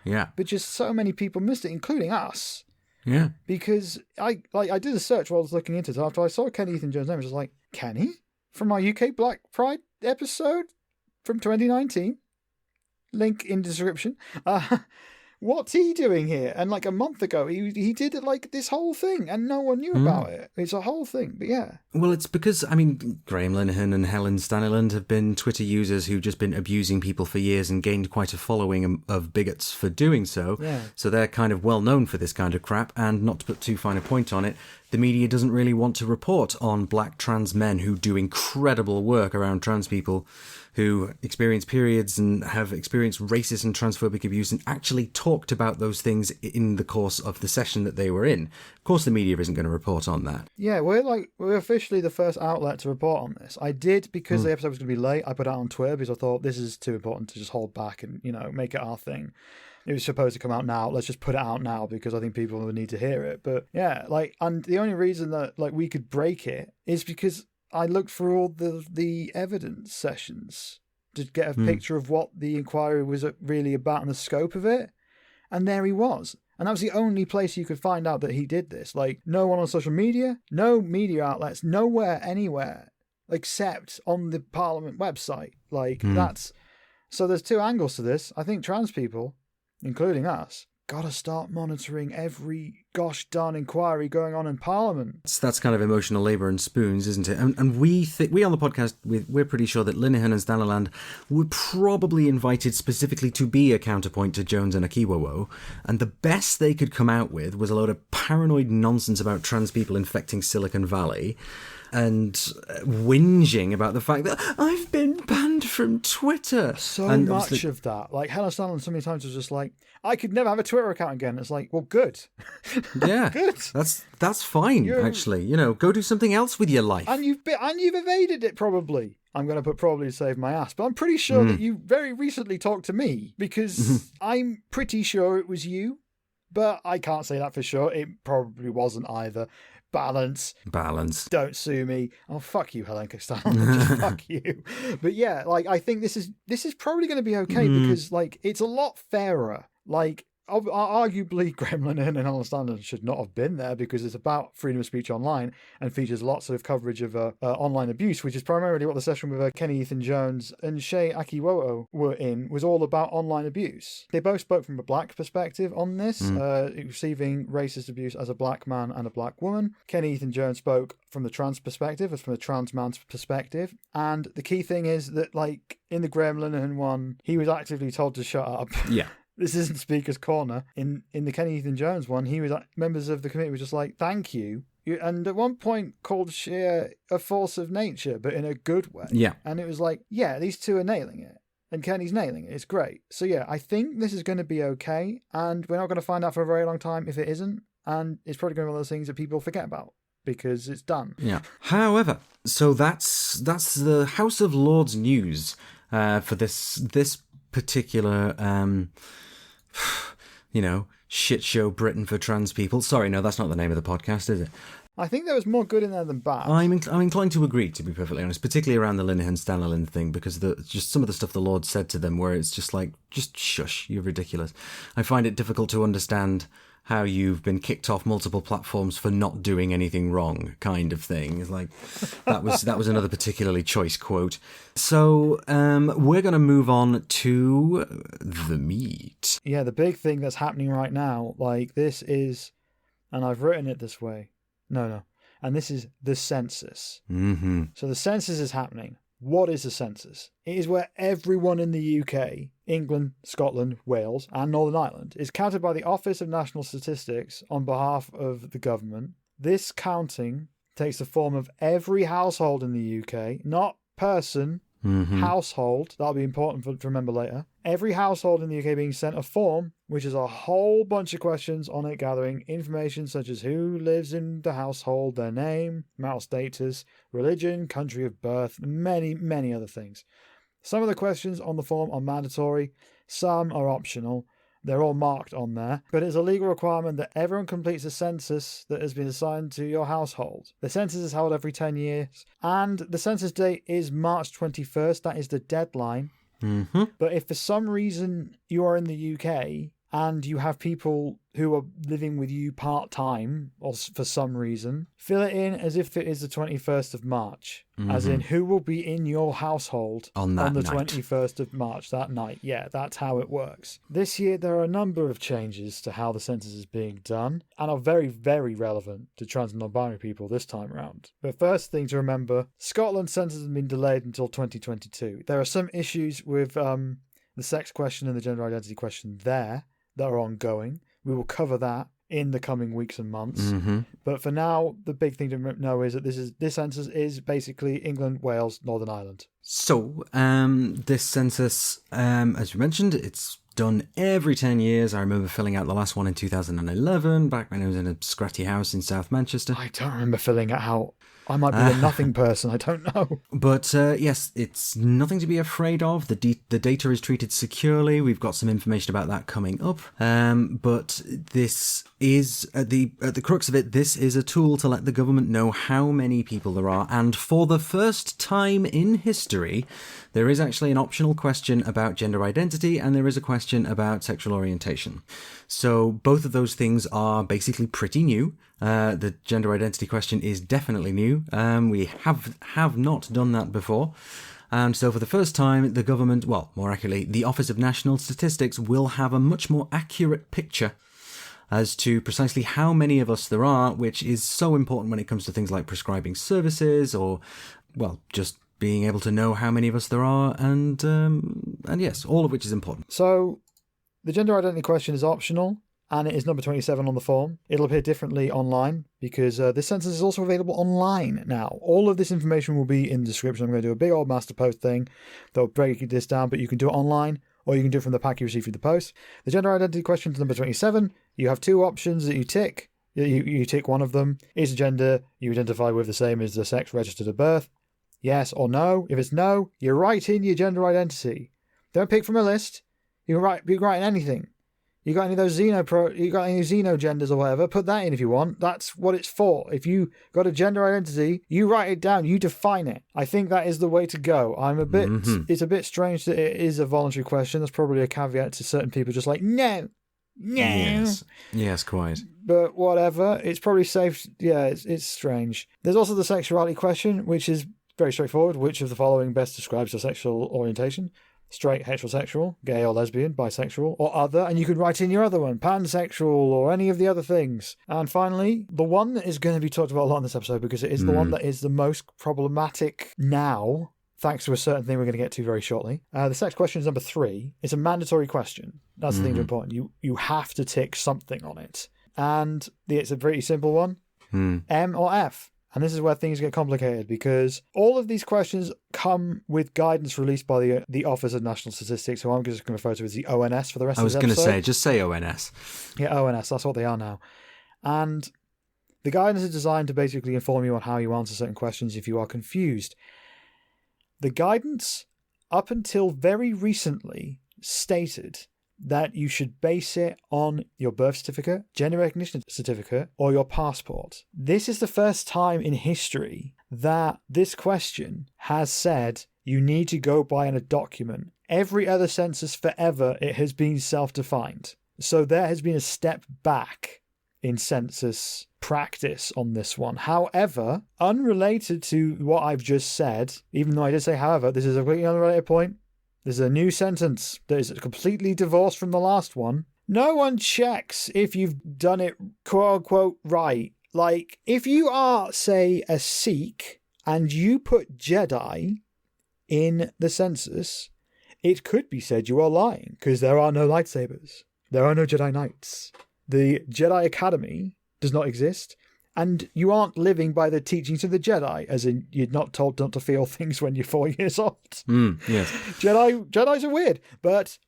Yeah. But just so many people missed it, including us. Yeah. Because I did a search while I was looking into it. After I saw Kenny Ethan Jones' name, I was just like, Kenny? From our UK Black Pride episode from 2019? Link in description. What's he doing here? And like a month ago, he did like this whole thing, and no one knew about it. It's a whole thing, but yeah. Well, it's because, I mean, Graham Linehan and Helen Staniland have been Twitter users who've just been abusing people for years and gained quite a following of bigots for doing so. Yeah. So they're kind of well known for this kind of crap, and not to put too fine a point on it, the media doesn't really want to report on black trans men who do incredible work around trans people who experience periods and have experienced racist and transphobic abuse and actually talked about those things in the course of the session that they were in. Of course, the media isn't going to report on that. Yeah, we're officially the first outlet to report on this. I did, because the episode was going to be late, I put it out on Twitter because I thought this is too important to just hold back and, make it our thing. It was supposed to come out now. Let's just put it out now because I think people will need to hear it. But yeah, and the only reason that we could break it is because I looked through all the evidence sessions to get a picture of what the inquiry was really about and the scope of it. And there he was. And that was the only place you could find out that he did this. No one on social media, no media outlets, nowhere, anywhere, except on the Parliament website. That's... So there's two angles to this. I think trans people, including us, gotta start monitoring every gosh darn inquiry going on in Parliament. That's kind of emotional labour and spoons, isn't it? And we on the podcast, we're pretty sure that Linehan and Staniland were probably invited specifically to be a counterpoint to Jones and Akiwowo, and the best they could come out with was a load of paranoid nonsense about trans people infecting Silicon Valley and whinging about the fact that I've been banned from Twitter. So much of that. Helen Sandlin so many times was just like, I could never have a Twitter account again. It's like, well, good. Yeah. Good. That's fine, actually. Go do something else with your life. And you've evaded it, probably. I'm going to put probably to save my ass, but I'm pretty sure that you very recently talked to me because I'm pretty sure it was you, but I can't say that for sure. It probably wasn't either. Balance. Don't sue me. Oh, fuck you, Helen Costello. Just fuck you. But yeah, I think this is probably going to be okay because it's a lot fairer. Arguably, Gremlin and Helen Staniland should not have been there because it's about freedom of speech online and features lots of coverage of online abuse, which is primarily what the session with Kenny Ethan Jones and Shay Akiwowo were in, was all about online abuse. They both spoke from a black perspective on this, receiving racist abuse as a black man and a black woman. Kenny Ethan Jones spoke from the trans perspective, as from a trans man's perspective. And the key thing is that, in the Graham Linehan one, he was actively told to shut up. Yeah. This isn't Speaker's Corner. In the Kenny Ethan Jones one, he was members of the committee were just like, thank you. And at one point called Sheer a force of nature, but in a good way. Yeah. And it was like, yeah, these two are nailing it. And Kenny's nailing it. It's great. So yeah, I think this is going to be okay. And we're not going to find out for a very long time if it isn't. And it's probably going to be one of those things that people forget about because it's done. Yeah. However, so that's the House of Lords news for this particular shit show Britain for trans people. Sorry, no, that's not the name of the podcast, is it? I think there was more good in there than bad. I'm inclined to agree, to be perfectly honest, particularly around the Linehan Staniland thing, because just some of the stuff the Lord said to them where it's just like, just shush, you're ridiculous. I find it difficult to understand how you've been kicked off multiple platforms for not doing anything wrong, kind of thing. It's like that was another particularly choice quote. So we're going to move on to the meat. Yeah, the big thing that's happening right now, this is, and I've written it this way. No. And this is the census. Mm-hmm. So the census is happening. What is a census? It is where everyone in the UK, England, Scotland, Wales, and Northern Ireland is counted by the Office of National Statistics on behalf of the government. This counting takes the form of every household in the UK, not person, household. That'll be important to remember later. Every household in the UK being sent a form, which is a whole bunch of questions on it, gathering information such as who lives in the household, their name, marital status, religion, country of birth, many, many other things. Some of the questions on the form are mandatory, some are optional. They're all marked on there, but it's a legal requirement that everyone completes a census that has been assigned to your household. The census is held every 10 years, and the census date is March 21st. That is the deadline. But if for some reason you are in the UK and you have people who are living with you part-time, or for some reason, fill it in as if it is the 21st of March. As in, who will be in your household on the night. 21st of March, that night. Yeah, that's how it works. This year, there are a number of changes to how the census is being done, and are very, very relevant to trans and non-binary people this time around. But first thing to remember, Scotland's census has been delayed until 2022. There are some issues with the sex question and the gender identity question there that are ongoing. We will cover that in the coming weeks and months. But for now, the big thing to know is that this census is basically England, Wales, Northern Ireland. So, this census, as you mentioned, it's done every 10 years. I remember filling out the last one in 2011, back when I was in a scratchy house in South Manchester. I don't remember filling it out. I might be a nothing person, I don't know. But yes, it's nothing to be afraid of. The data is treated securely. We've got some information about that coming up. But this is, at the crux of it, this is a tool to let the government know how many people there are. And for the first time in history, there is actually an optional question about gender identity, and there is a question about sexual orientation. So both of those things are basically pretty new. The gender identity question is definitely new. We have not done that before. And so for the first time, the government, well, more accurately, the Office of National Statistics will have a much more accurate picture as to precisely how many of us there are, which is so important when it comes to things like prescribing services or, well, just being able to know how many of us there are, and yes, all of which is important. So the gender identity question is optional, and it is number 27 on the form. It'll appear differently online because this census is also available online now. All of this information will be in the description. I'm going to do a big old master post thing that'll break this down, but you can do it online or you can do it from the pack you receive through the post. The gender identity question is number 27. You have two options that you tick. You tick one of them. Is the gender you identify with the same as the sex registered at birth? Yes or no. If it's no, you write in your gender identity. Don't pick from a list. You can write in anything. You got any of those xeno genders or whatever, put that in if you want. That's what it's for. If you got a gender identity, you write it down, you define it. I think that is the way to go. It's a bit strange that it is a voluntary question. That's probably a caveat to certain people just like, no. Yes, quite. But whatever, it's probably safe. Yeah, it's strange. There's also the sexuality question, which is very straightforward. Which of the following best describes your sexual orientation? Straight, heterosexual, gay or lesbian, bisexual, or other, and you could write in your other one, pansexual, or any of the other things. And finally, the one that is going to be talked about a lot in this episode, because it is the one that is the most problematic now, thanks to a certain thing we're going to get to very shortly. The sex question is number 3. It's a mandatory question. That's the thing that's important. You have to tick something on it. And it's a pretty simple one. M or F. And this is where things get complicated, because all of these questions come with guidance released by the Office of National Statistics, who I'm just going to refer to as the ONS for the rest of this episode. I was going to say, just say ONS. Yeah, ONS, that's what they are now. And the guidance is designed to basically inform you on how you answer certain questions if you are confused. The guidance, up until very recently, stated that you should base it on your birth certificate, gender recognition certificate, or your passport. This is the first time in history that this question has said you need to go by in a document. Every other census forever, it has been self-defined. So there has been a step back in census practice on this one. However, unrelated to what I've just said, even though I did say however, this is a completely unrelated point. There's a new sentence that is completely divorced from the last one. No one checks if you've done it quote-unquote right. Like, if you are, say, a Sikh and you put Jedi in the census, it could be said you are lying, because there are no lightsabers. There are no Jedi Knights. The Jedi Academy does not exist, And you aren't living by the teachings of the Jedi, as in you're not told not to feel things when you're 4 years old. Yes. Jedis are weird, but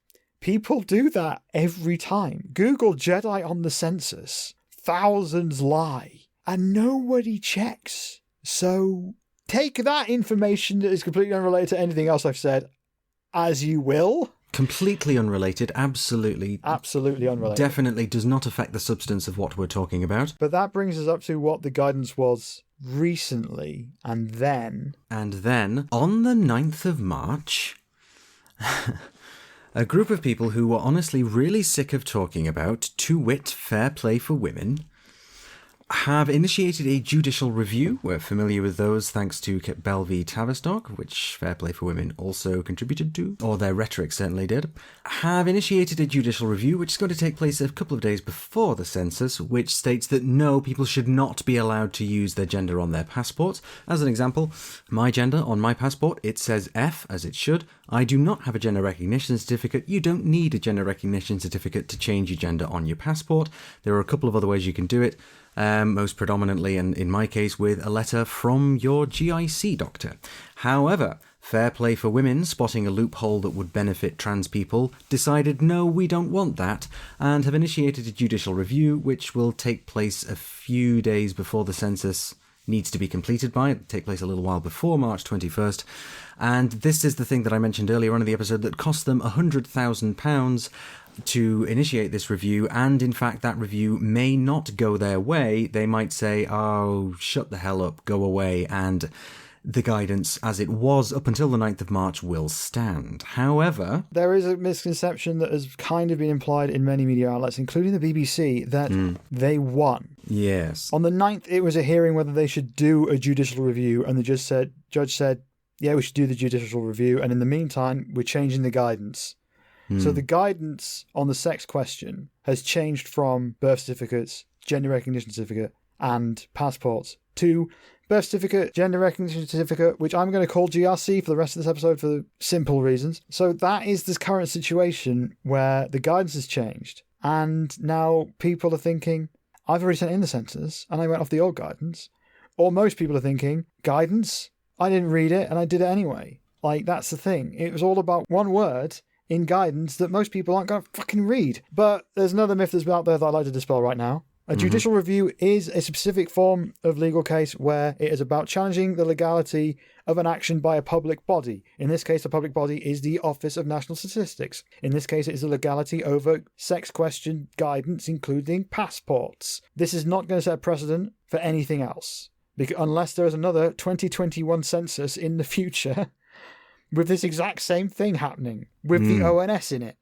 people do that every time. Google Jedi on the census. Thousands lie, and nobody checks. So take that information that is completely unrelated to anything else I've said as you will. Completely unrelated, absolutely unrelated. Definitely does not affect the substance of what we're talking about. But that brings us up to what the guidance was recently, and then, on the 9th of March, a group of people who were honestly really sick of talking about, to wit, Fairplay for Women, have initiated a judicial review. We're familiar with those thanks to Bell v. Tavistock, which Fairplay for Women also contributed to, or their rhetoric certainly did. Have initiated a judicial review, which is going to take place a couple of days before the census, which states that no, people should not be allowed to use their gender on their passports. As an example, my gender on my passport, it says F, as it should. I do not have a gender recognition certificate. You don't need a gender recognition certificate to change your gender on your passport. There are a couple of other ways you can do it. Most predominantly, and in my case, with a letter from your GIC doctor. However, Fairplay for Women, spotting a loophole that would benefit trans people, decided no, we don't want that, and have initiated a judicial review, which will take place a few days before the census needs to be completed by. It'll take place a little while before March 21st. And this is the thing that I mentioned earlier on in the episode that cost them £100,000 to initiate this review, and in fact that review may not go their way. They might say, oh, shut the hell up, go away, and the guidance as it was up until the 9th of March will stand. However, there is a misconception that has kind of been implied in many media outlets, including the BBC, that they won. Yes. On the 9th, it was a hearing whether they should do a judicial review, and the judge said, yeah, we should do the judicial review, and in the meantime, we're changing the guidance. So the guidance on the sex question has changed from birth certificates, gender recognition certificate, and passports to birth certificate, gender recognition certificate, which I'm going to call GRC for the rest of this episode for simple reasons. So that is this current situation where the guidance has changed. And now people are thinking, I've already sent in the census and I went off the old guidance. Or most people are thinking, guidance? I didn't read it and I did it anyway. Like, that's the thing. It was all about one word in guidance that most people aren't going to fucking read. But there's another myth that's out there that I'd like to dispel right now. A judicial review is a specific form of legal case where it is about challenging the legality of an action by a public body. In this case, the public body is the Office of National Statistics. In this case, it is the legality over sex question guidance, including passports. This is not going to set a precedent for anything else, unless there is another 2021 census in the future with this exact same thing happening, with the ONS in it.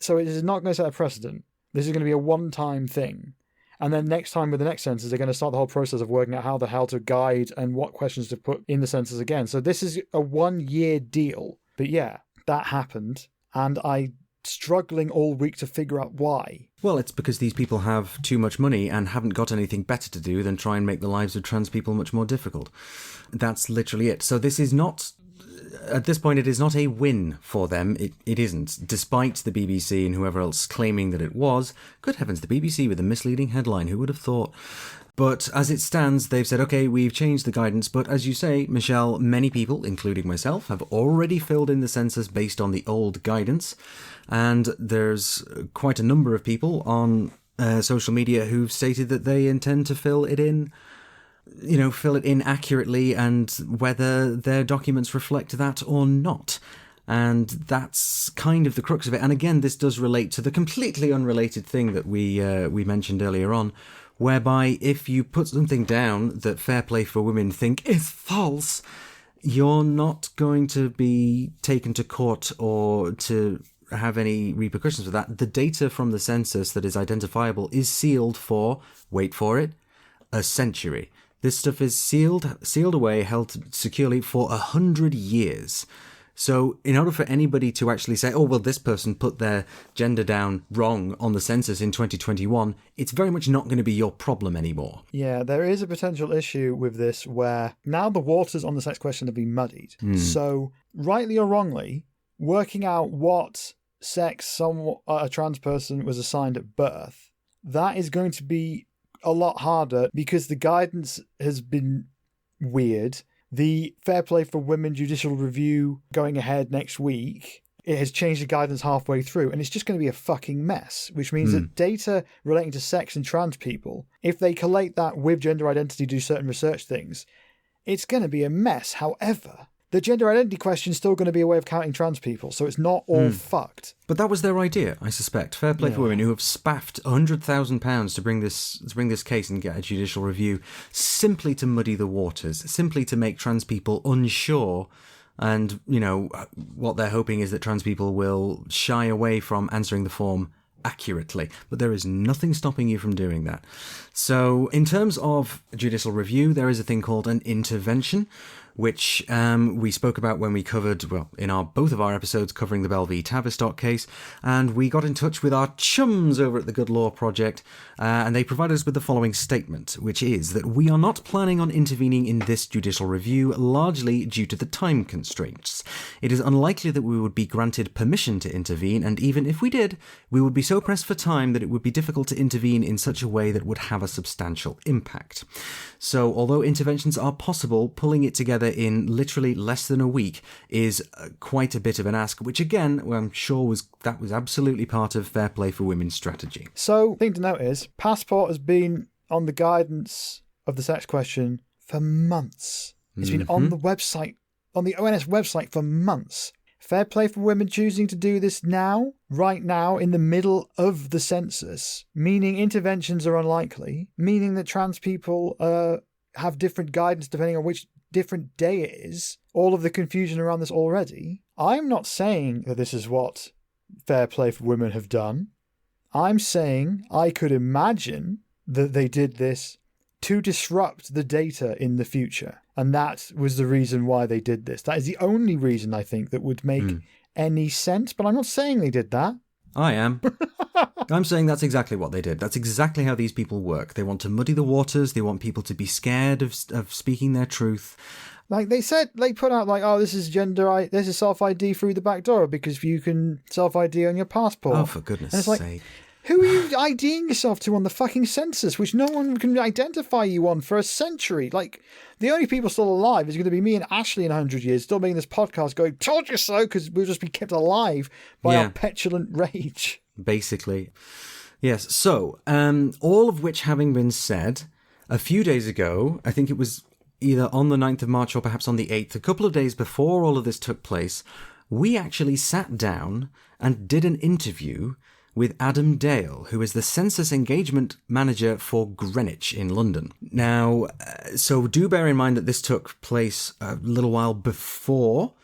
So it is not going to set a precedent. This is going to be a one-time thing. And then next time with the next census, they're going to start the whole process of working out how the hell to guide and what questions to put in the census again. So this is a 1-year deal. But yeah, that happened. And I'm struggling all week to figure out why. Well, it's because these people have too much money and haven't got anything better to do than try and make the lives of trans people much more difficult. That's literally it. So this is not... At this point, it is not a win for them. It isn't, despite the BBC and whoever else claiming that it was. Good heavens, the BBC with a misleading headline. Who would have thought? But as it stands, they've said, OK, we've changed the guidance. But as you say, Michelle, many people, including myself, have already filled in the census based on the old guidance. And there's quite a number of people on social media who've stated that they intend to fill it in accurately and whether their documents reflect that or not. And that's kind of the crux of it. And again, this does relate to the completely unrelated thing that we mentioned earlier on, whereby if you put something down that Fairplay for Women think is false, you're not going to be taken to court or to have any repercussions for that. The data from the census that is identifiable is sealed for, wait for it, a century. This stuff is sealed away, held securely for 100 years. So in order for anybody to actually say, oh, well, this person put their gender down wrong on the census in 2021, it's very much not going to be your problem anymore. Yeah, there is a potential issue with this where now the waters on the sex question have been muddied. So rightly or wrongly, working out what sex a trans person was assigned at birth, that is going to be a lot harder because the guidance has been weird. The Fairplay for Women judicial review going ahead next week, it has changed the guidance halfway through, and it's just going to be a fucking mess, which means that data relating to sex and trans people, if they collate that with gender identity, do certain research things, it's going to be a mess. However, the gender identity question is still going to be a way of counting trans people, so it's not all fucked. But that was their idea, I suspect. Fairplay for Women, who have spaffed £100,000 to bring this case and get a judicial review, simply to muddy the waters, simply to make trans people unsure. And, you know, what they're hoping is that trans people will shy away from answering the form accurately. But there is nothing stopping you from doing that. So in terms of judicial review, there is a thing called an intervention, which we spoke about when we covered, well, in both of our episodes covering the Bell v Tavistock case, and we got in touch with our chums over at the Good Law Project, and they provided us with the following statement, which is that we are not planning on intervening in this judicial review, largely due to the time constraints. It is unlikely that we would be granted permission to intervene, and even if we did, we would be so pressed for time that it would be difficult to intervene in such a way that would have a substantial impact. So, although interventions are possible, pulling it together in literally less than a week is quite a bit of an ask, which again, I'm sure was absolutely part of Fairplay for Women's strategy. So, the thing to note is, Passport has been on the guidance of the sex question for months. It's been on the website, on the ONS website for months. Fairplay for Women choosing to do this now, right now, in the middle of the census, meaning interventions are unlikely, meaning that trans people have different guidance depending on which different day it is, all of the confusion around this already. I'm not saying that this is what Fairplay for Women have done. I'm saying I could imagine that they did this to disrupt the data in the future. And that was the reason why they did this. That is the only reason I think that would make any sense, but I'm not saying they did that. I am. I'm saying that's exactly what they did. That's exactly how these people work. They want to muddy the waters. They want people to be scared of speaking their truth. Like they said, they put out like, oh, this is this is self-ID through the back door because you can self-ID on your passport. Oh, for goodness sake. Who are you IDing yourself to on the fucking census, which no one can identify you on for a century? Like, the only people still alive is going to be me and Ashley in 100 years, still making this podcast going, told you so, because we'll just be kept alive by our petulant rage. Basically. Yes, so, all of which having been said, a few days ago, I think it was either on the 9th of March or perhaps on the 8th, a couple of days before all of this took place, we actually sat down and did an interview with Adam Dale, who is the Census Engagement Manager for Greenwich in London. Now, so do bear in mind that this took place a little while before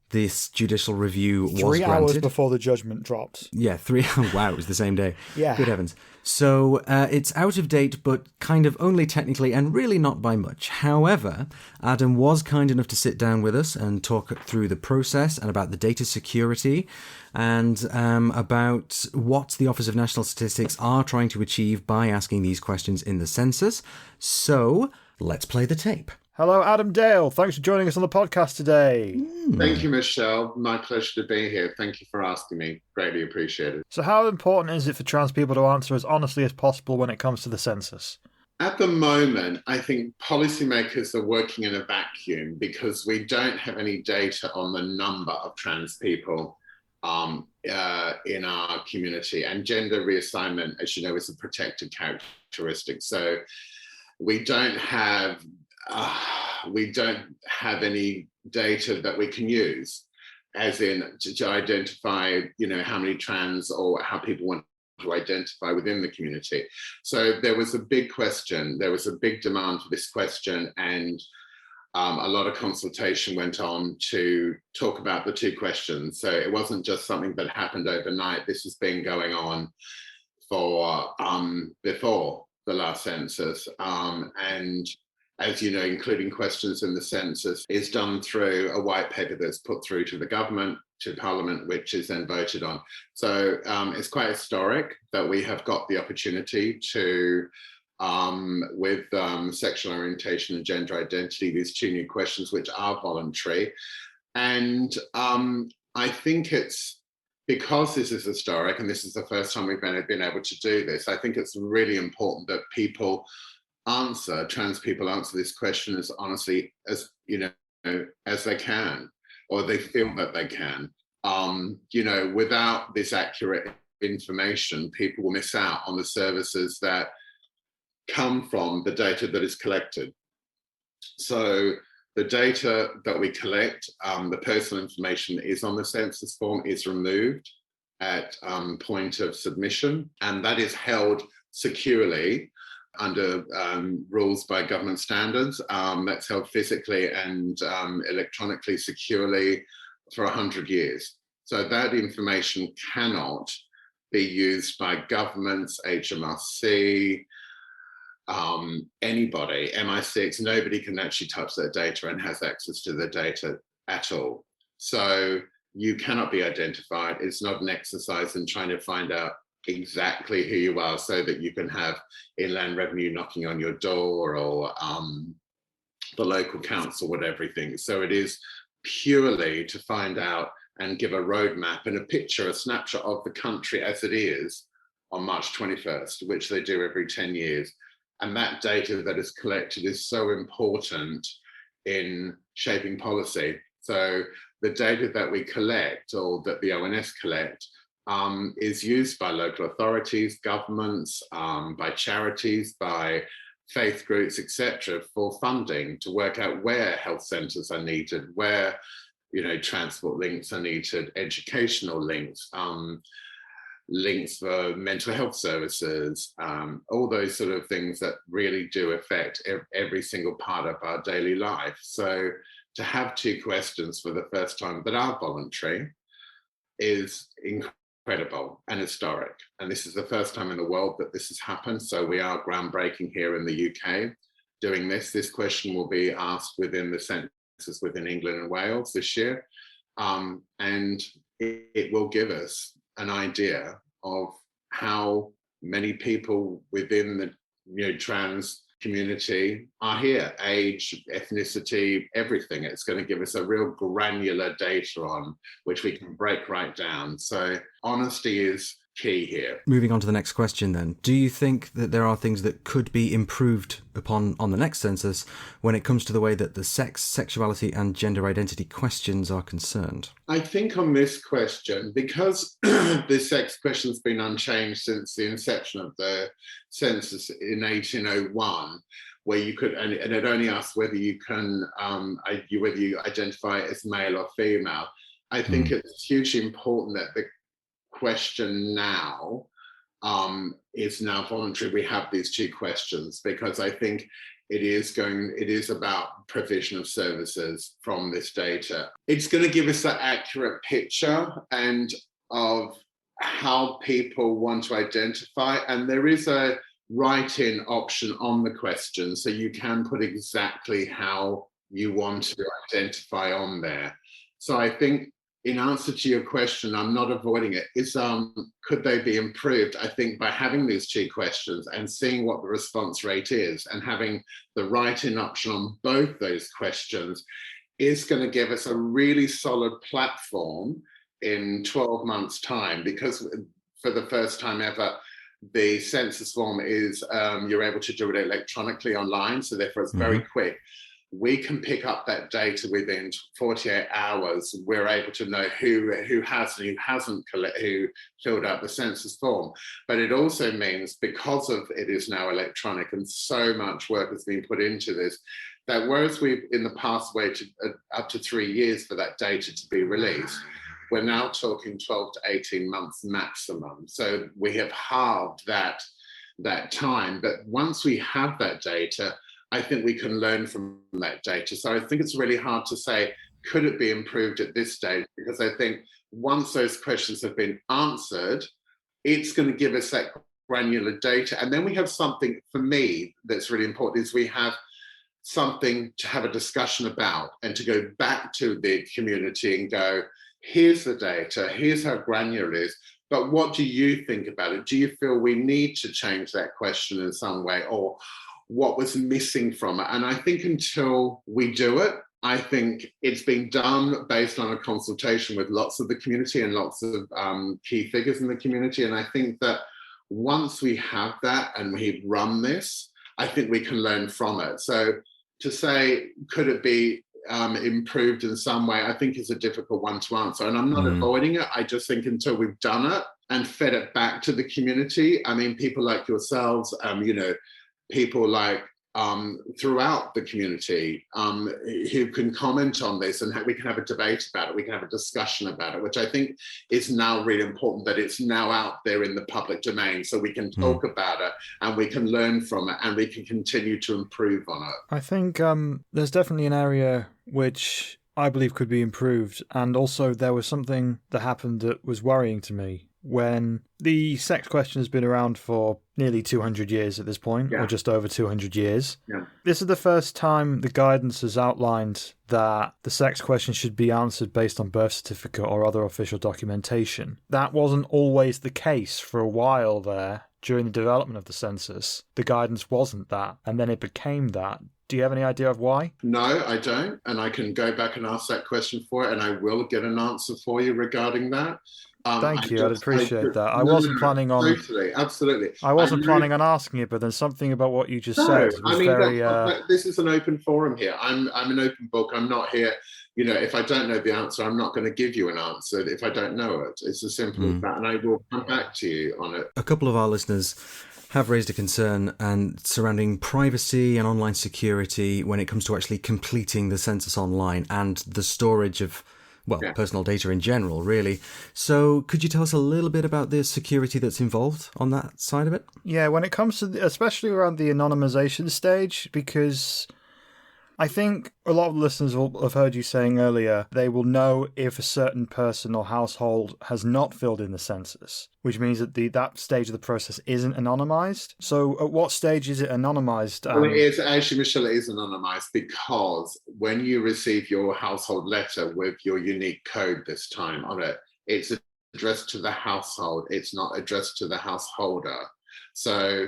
this judicial review was granted. 3 hours before the judgment dropped. Yeah, 3 hours. Wow, it was the same day. Yeah. Good heavens. So it's out of date, but kind of only technically and really not by much. However, Adam was kind enough to sit down with us and talk through the process and about the data security and about what the Office of National Statistics are trying to achieve by asking these questions in the census. So let's play the tape. Hello, Adam Dale. Thanks for joining us on the podcast today. Thank you, Michelle. My pleasure to be here. Thank you for asking me. Greatly appreciated. So how important is it for trans people to answer as honestly as possible when it comes to the census? At the moment, I think policymakers are working in a vacuum because we don't have any data on the number of trans people in our community. And gender reassignment, as you know, is a protected characteristic. So we don't have any data that we can use, as in to identify, how many trans or how people want to identify within the community. So there was a big question. There was a big demand for this question, and a lot of consultation went on to talk about the two questions. So it wasn't just something that happened overnight. This has been going on for before the last census, and as you know, including questions in the census is done through a white paper that's put through to the government, to Parliament, which is then voted on. So it's quite historic that we have got the opportunity to, with sexual orientation and gender identity, these two new questions, which are voluntary. And I think it's because this is historic and this is the first time we've been able to do this, I think it's really important that trans people answer this question as honestly as, as they can, or they feel that they can. Without this accurate information, people will miss out on the services that come from the data that is collected. So the data that we collect, the personal information that is on the census form is removed at point of submission, and that is held securely under rules by government standards. That's held physically and electronically securely for 100 years. So that information cannot be used by governments, HMRC, anybody, MI6, nobody can actually touch that data and has access to the data at all. So you cannot be identified. It's not an exercise in trying to find out exactly who you are so that you can have Inland Revenue knocking on your door or the local council with everything. So it is purely to find out and give a roadmap and a picture, a snapshot of the country as it is on March 21st, which they do every 10 years. And that data that is collected is so important in shaping policy. So the data that we collect, or that the ONS collect, is used by local authorities, governments, by charities, by faith groups, etc., for funding to work out where health centres are needed, where transport links are needed, educational links, links for mental health services, all those sort of things that really do affect every single part of our daily life. So to have 2 questions for the first time that are voluntary is incredible and historic. And this is the first time in the world that this has happened. So we are groundbreaking here in the UK doing this. This question will be asked within the census within England and Wales this year. And it will give us an idea of how many people within the trans community are here, age, ethnicity, everything. It's going to give us a real granular data on which we can break right down. So honesty is key here. Moving on to the next question then. Do you think that there are things that could be improved upon on the next census when it comes to the way that the sex, sexuality and gender identity questions are concerned? I think on this question, because the sex question has been unchanged since the inception of the census in 1801, where you could, and it only asks whether you can, whether you identify as male or female. I think it's hugely important that the question now is now voluntary. We have these 2 questions because I think it is about provision of services from this data. It's going to give us that accurate picture and of how people want to identify, and there is a write-in option on the question, so you can put exactly how you want to identify on there. So I think in answer to your question, I'm not avoiding it, is could they be improved? I think by having these 2 questions and seeing what the response rate is and having the write-in option on both those questions is going to give us a really solid platform in 12 months' time, because for the first time ever, the census form is, you're able to do it electronically online, so therefore it's very quick. We can pick up that data within 48 hours. We're able to know who has and who hasn't who filled out the census form. But it also means, because of it is now electronic and so much work has been put into this, that whereas we've in the past waited up to 3 years for that data to be released, we're now talking 12 to 18 months maximum. So we have halved that time. But once we have that data, I think we can learn from that data. So I think it's really hard to say, could it be improved at this stage? Because I think once those questions have been answered, it's going to give us that granular data. And then we have something, for me, that's really important, is we have something to have a discussion about and to go back to the community and go, here's the data, here's how granular it is, but what do you think about it? Do you feel we need to change that question in some way, or what was missing from it? And I think until we do it, I think it's been done based on a consultation with lots of the community and lots of key figures in the community. And I think that once we have that and we've run this, I think we can learn from it. So to say, could it be improved in some way, I think is a difficult one to answer. And I'm not avoiding it. I just think until we've done it and fed it back to the community, I mean, people like yourselves, people like throughout the community who can comment on this, and we can have a debate about it, we can have a discussion about it, which I think is now really important, that it's now out there in the public domain, so we can talk about it and we can learn from it and we can continue to improve on it. I think there's definitely an area which I believe could be improved, and also there was something that happened that was worrying to me. When the sex question has been around for nearly 200 years at this point, or just over 200 years. Yeah. This is the first time the guidance has outlined that the sex question should be answered based on birth certificate or other official documentation. That wasn't always the case for a while there. During the development of the census, the guidance wasn't that, and then it became that. Do you have any idea of why? No, I don't. And I can go back and ask that question for it, and I will get an answer for you regarding that. Thank you. I'd appreciate that. I wasn't planning on. Totally, absolutely. I wasn't planning on asking it, but then something about what you just said was very. This is an open forum here. I'm an open book. I'm not here. If I don't know the answer, I'm not going to give you an answer if I don't know it. It's as simple as that, and I will come back to you on it. A couple of our listeners have raised a concern surrounding privacy and online security when it comes to actually completing the census online and the storage of personal data in general, really. So could you tell us a little bit about the security that's involved on that side of it? Yeah, when it comes to, especially around the anonymization stage, because I think a lot of listeners will have heard you saying earlier, they will know if a certain person or household has not filled in the census, which means that that stage of the process isn't anonymized. So at what stage is it anonymized? Well, it is actually, Michelle, it is anonymized because when you receive your household letter with your unique code this time on it, it's addressed to the household. It's not addressed to the householder. So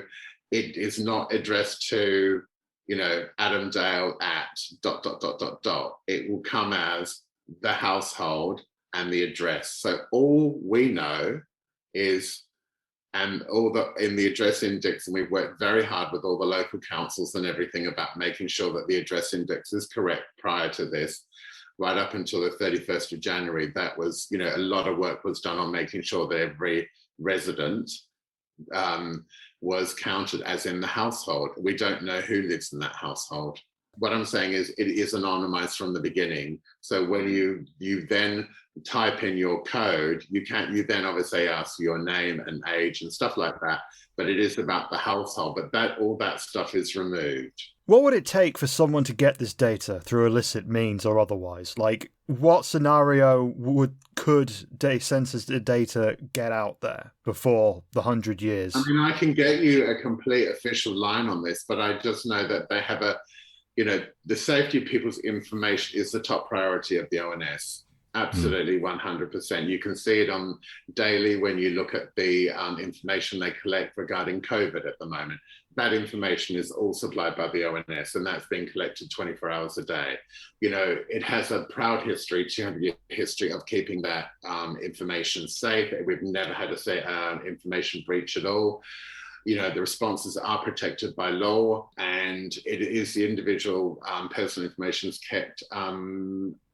it is not addressed to Adam Dale at ... It will come as the household and the address. So all we know is, and in the address index, and we've worked very hard with all the local councils and everything about making sure that the address index is correct prior to this, right up until the 31st of January. That was, a lot of work was done on making sure that every resident was counted as in the household. We don't know who lives in that household. What I'm saying is it is anonymized from the beginning. So when you then type in your code, you then obviously ask your name and age and stuff like that, but it is about the household, but all that stuff is removed. What would it take for someone to get this data through illicit means or otherwise? Like, what scenario could census data get out there before the 100 years? I mean, I can get you a complete official line on this, but I just know that they have the safety of people's information is the top priority of the ONS. Absolutely, 100%. You can see it on daily when you look at the information they collect regarding COVID at the moment. That information is all supplied by the ONS, and that's being collected 24 hours a day. It has a proud history, 200-year history of keeping that information safe. We've never had a information breach at all. The responses are protected by law, and it is the individual personal information is kept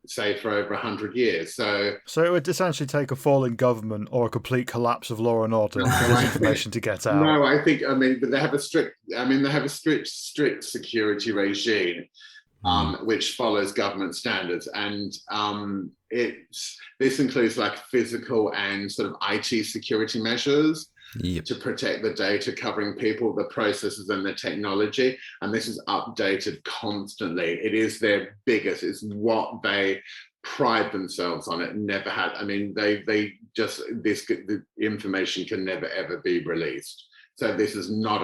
safe for over 100 years. So it would essentially take a fall in government or a complete collapse of law and order for this information to get out. No, but they have a strict security regime, which follows government standards, and this includes like physical and sort of IT security measures. Yep. To protect the data covering people, the processes and the technology. And this is updated constantly. It is their biggest, it's what they pride themselves on. It never had, the information can never ever be released. So this is not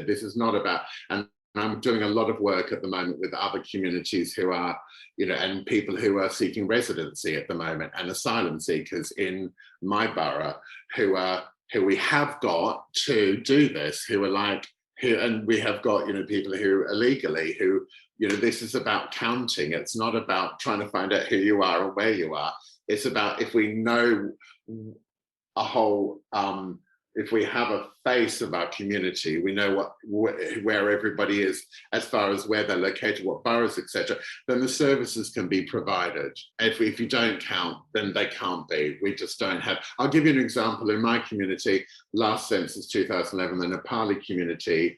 this is not about, and I'm doing a lot of work at the moment with other communities who are, and people who are seeking residency at the moment and asylum seekers in my borough who we have got to do this, and we have got, people who illegally, who this is about counting. It's not about trying to find out who you are or where you are. It's about if we know a whole, if we have a face of our community, we know where everybody is as far as where they're located, what boroughs, etc., then the services can be provided. If you don't count, then they can't be. We just don't have. I'll give you an example. In my community, last census 2011, the Nepali community,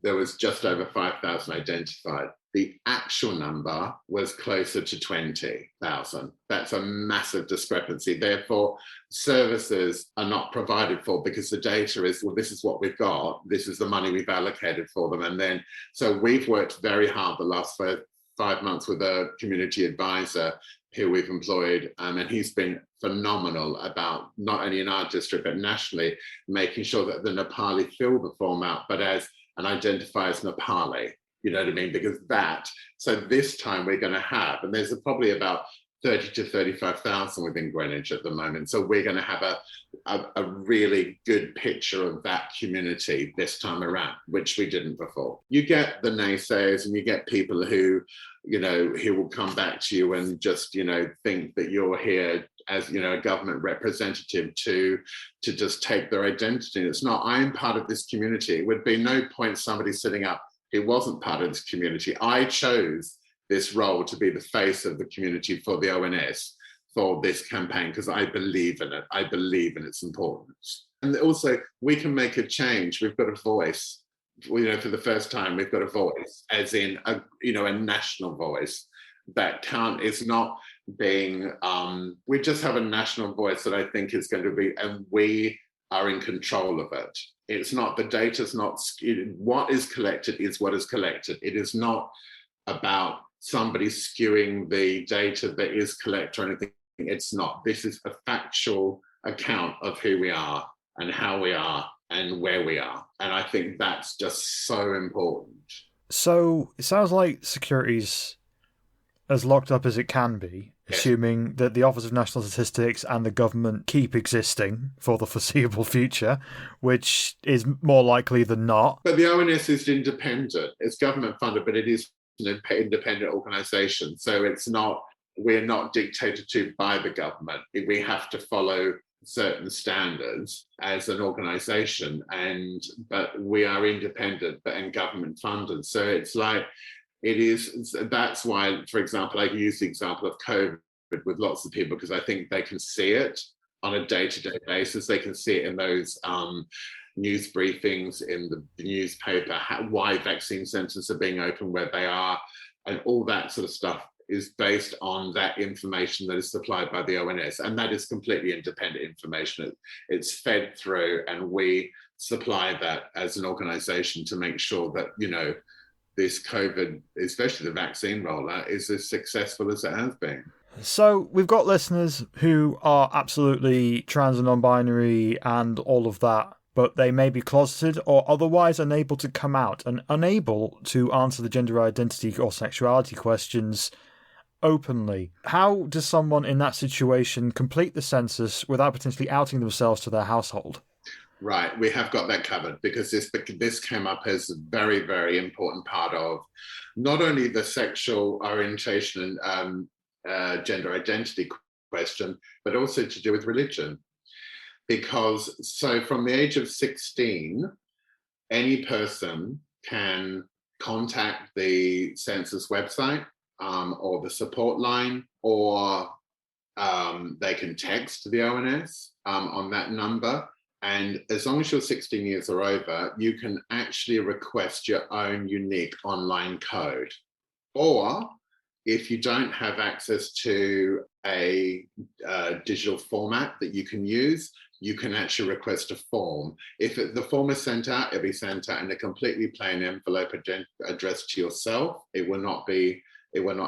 there was just over 5,000 identified. The actual number was closer to 20,000. That's a massive discrepancy. Therefore, services are not provided for because the data is, well, this is what we've got. This is the money we've allocated for them. And then, so we've worked very hard the last 5 months with a community advisor who we've employed, and he's been phenomenal about not only in our district, but nationally, making sure that the Nepali fill the form out, but and identify as Nepali. You know what I mean? Because so this time we're going to have, and there's probably about 30 to 35,000 within Greenwich at the moment. So we're going to have a really good picture of that community this time around, which we didn't before. You get the naysayers and you get people who, who will come back to you and just, think that you're here as, a government representative to just take their identity. It's not. I am part of this community. It would be no point somebody sitting up who wasn't part of this community. I chose this role to be the face of the community for the ONS for this campaign because I believe in it. I believe in its importance. And also, we can make a change. We've got a voice. For the first time, we've got a voice, as in a national voice that is not being. We just have a national voice that I think is going to be, and we are in control of it. It's not, the data's not, what is collected is what is collected. It is not about somebody skewing the data that is collected or anything. It's not. This is a factual account of who we are and how we are and where we are. And I think that's just so important. So it sounds like security's as locked up as it can be, assuming that the Office of National Statistics and the government keep existing for the foreseeable future, which is more likely than not. But the ONS is independent. It's government funded, but it is an independent organisation. So we're not dictated to by the government. We have to follow certain standards as an organisation, but we are independent and government funded. So it's like, that's why, for example, I use the example of COVID with lots of people, because I think they can see it on a day-to-day basis. They can see it in those news briefings, in the newspaper, why vaccine centres are being open where they are, and all that sort of stuff is based on that information that is supplied by the ONS. And that is completely independent information. It's fed through, and we supply that as an organisation to make sure that, this COVID, especially the vaccine rollout, is as successful as it has been. So we've got listeners who are absolutely trans and non-binary and all of that, but they may be closeted or otherwise unable to come out and unable to answer the gender identity or sexuality questions openly. How does someone in that situation complete the census without potentially outing themselves to their household? Right, we have got that covered, because this came up as a very, very important part of not only the sexual orientation and gender identity question, but also to do with religion. Because so from the age of 16, any person can contact the census website or the support line, or they can text the ONS on that number. And as long as you're 16 years or over, you can actually request your own unique online code. Or if you don't have access to a digital format that you can use, you can actually request a form. If the form is sent out, it'll be sent out in a completely plain envelope addressed to yourself. It will not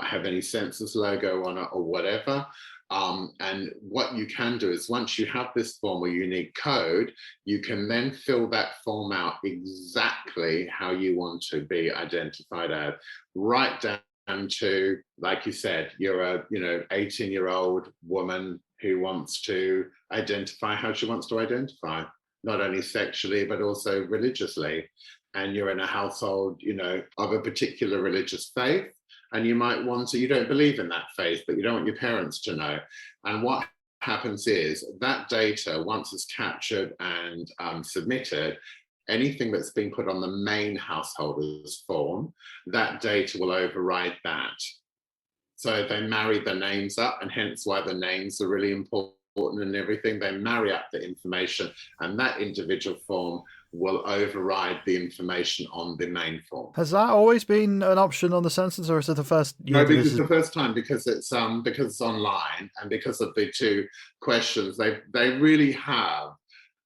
have any census logo on it or whatever. And what you can do is, once you have this form or unique code, you can then fill that form out exactly how you want to be identified as, right down to, like you said, you're a 18-year-old woman who wants to identify how she wants to identify, not only sexually but also religiously. and you're in a household, of a particular religious faith, and you might want to, you don't believe in that faith, but you don't want your parents to know. And what happens is that data, once it's captured and submitted, anything that's been put on the main householders form, that data will override that. So they marry the names up, and hence why the names are really important and everything. They marry up the information, and that individual form will override the information on the main form. Has that always been an option on the census, or is it the first year? No, because it's the first time, because it's online, and because of the two questions, they really have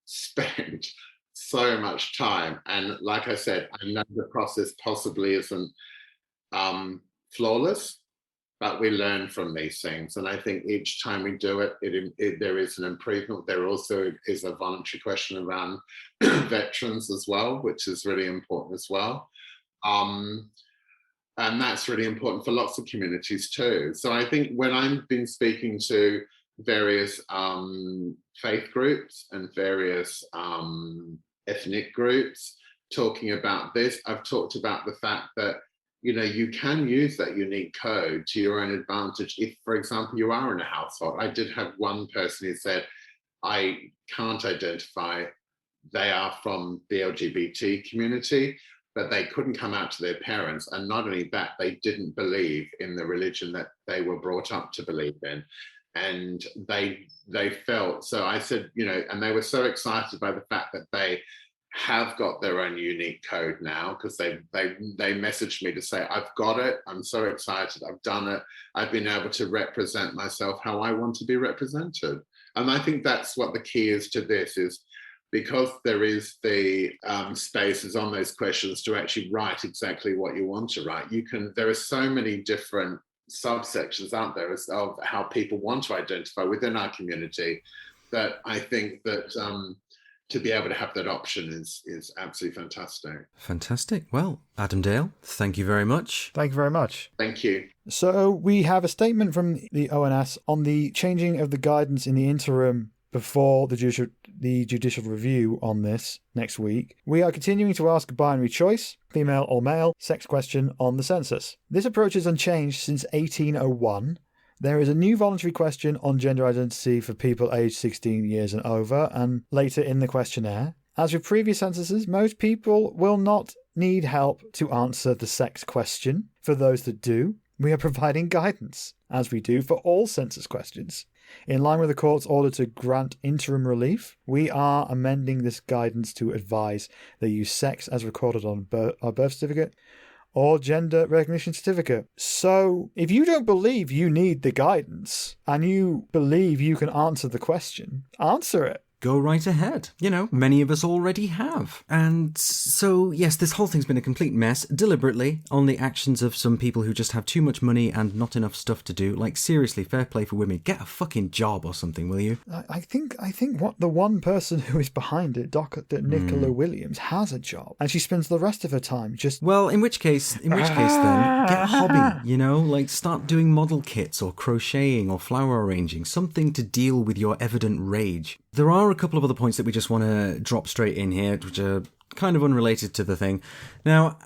spent so much time. And like I said, I know the process possibly isn't flawless, but we learn from these things. And I think each time we do it, there is an improvement. There also is a voluntary question around veterans as well, which is really important as well. And that's really important for lots of communities too. So I think when I've been speaking to various faith groups and various ethnic groups talking about this, I've talked about the fact that you can use that unique code to your own advantage if, for example, you are in a household. I did have one person who said, I can't identify they are from the LGBT community, but they couldn't come out to their parents. And not only that, they didn't believe in the religion that they were brought up to believe in. And they felt, so I said, and they were so excited by the fact that they have got their own unique code now, because they messaged me to say, I've got it, I'm so excited, I've done it, I've been able to represent myself how I want to be represented. And I think that's what the key is to this, is because there is the spaces on those questions to actually write exactly what you want to write. There are so many different subsections out there of how people want to identify within our community, that I think that to be able to have that option is absolutely fantastic. Fantastic. Well, Adam Dale, thank you very much. Thank you very much. Thank you. So we have a statement from the ONS on the changing of the guidance in the interim before the judicial review on this next week. We are continuing to ask a binary choice, female or male, sex question on the census. This approach is unchanged since 1801. There is a new voluntary question on gender identity for people aged 16 years and over, and later in the questionnaire. As with previous censuses, most people will not need help to answer the sex question. For those that do, we are providing guidance, as we do for all census questions. In line with the court's order to grant interim relief, we are amending this guidance to advise they use sex as recorded on our birth certificate or gender recognition certificate. So if you don't believe you need the guidance and you believe you can answer the question, answer it. Go right ahead. Many of us already have. And so, yes, this whole thing's been a complete mess, deliberately, on the actions of some people who just have too much money and not enough stuff to do. Like, seriously, fair play for women. Get a fucking job or something, will you? I think what the one person who is behind it, Dr. Nicola Williams, has a job. And she spends the rest of her time just... Well, in which case then, get a hobby, like start doing model kits or crocheting or flower arranging, something to deal with your evident rage. There are a couple of other points that we just want to drop straight in here, which are kind of unrelated to the thing. Now,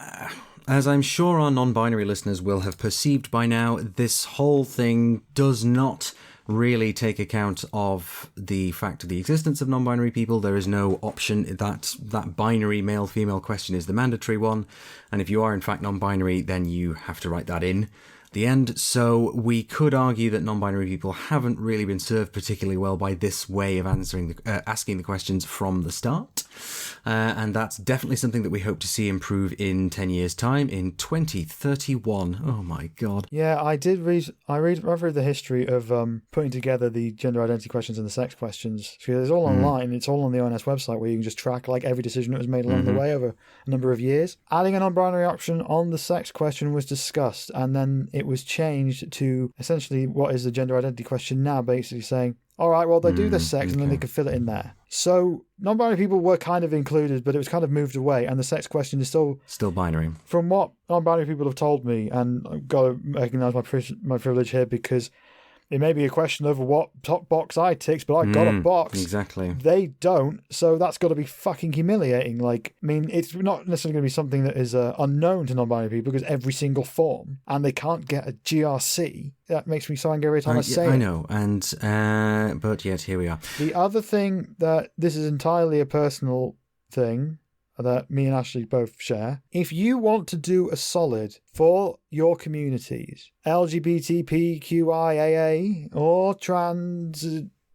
as I'm sure our non-binary listeners will have perceived by now, this whole thing does not really take account of the fact of the existence of non-binary people. There is no option. That binary male-female question is the mandatory one. And if you are in fact non-binary, then you have to write that in the end. So we could argue that non-binary people haven't really been served particularly well by this way of asking the questions from the start. And that's definitely something that we hope to see improve in 10 years' time, in 2031. Oh my God. Yeah, I read the history of putting together the gender identity questions and the sex questions. So it's all online. It's all on the ONS website, where you can just track like every decision that was made along the way over a number of years. Adding a non-binary option on the sex question was discussed, and then it was changed to essentially what is the gender identity question now, basically saying, all right, well, they do the sex and then they can fill it in there. So non-binary people were kind of included, but it was kind of moved away, and the sex question is still binary. From what non-binary people have told me, and I've got to recognise my privilege here, because It may be a question of what top box I ticked, but I got a box. Exactly. They don't, so that's got to be fucking humiliating. Like, I mean, it's not necessarily going to be something that is unknown to non-binary people because every single form, and they can't get a GRC. That makes me so angry every time I say it. I know, and but yet here we are. The other thing that this is entirely a personal thing that me and Ashley both share. If you want to do a solid for your communities, LGBTQIAA or trans,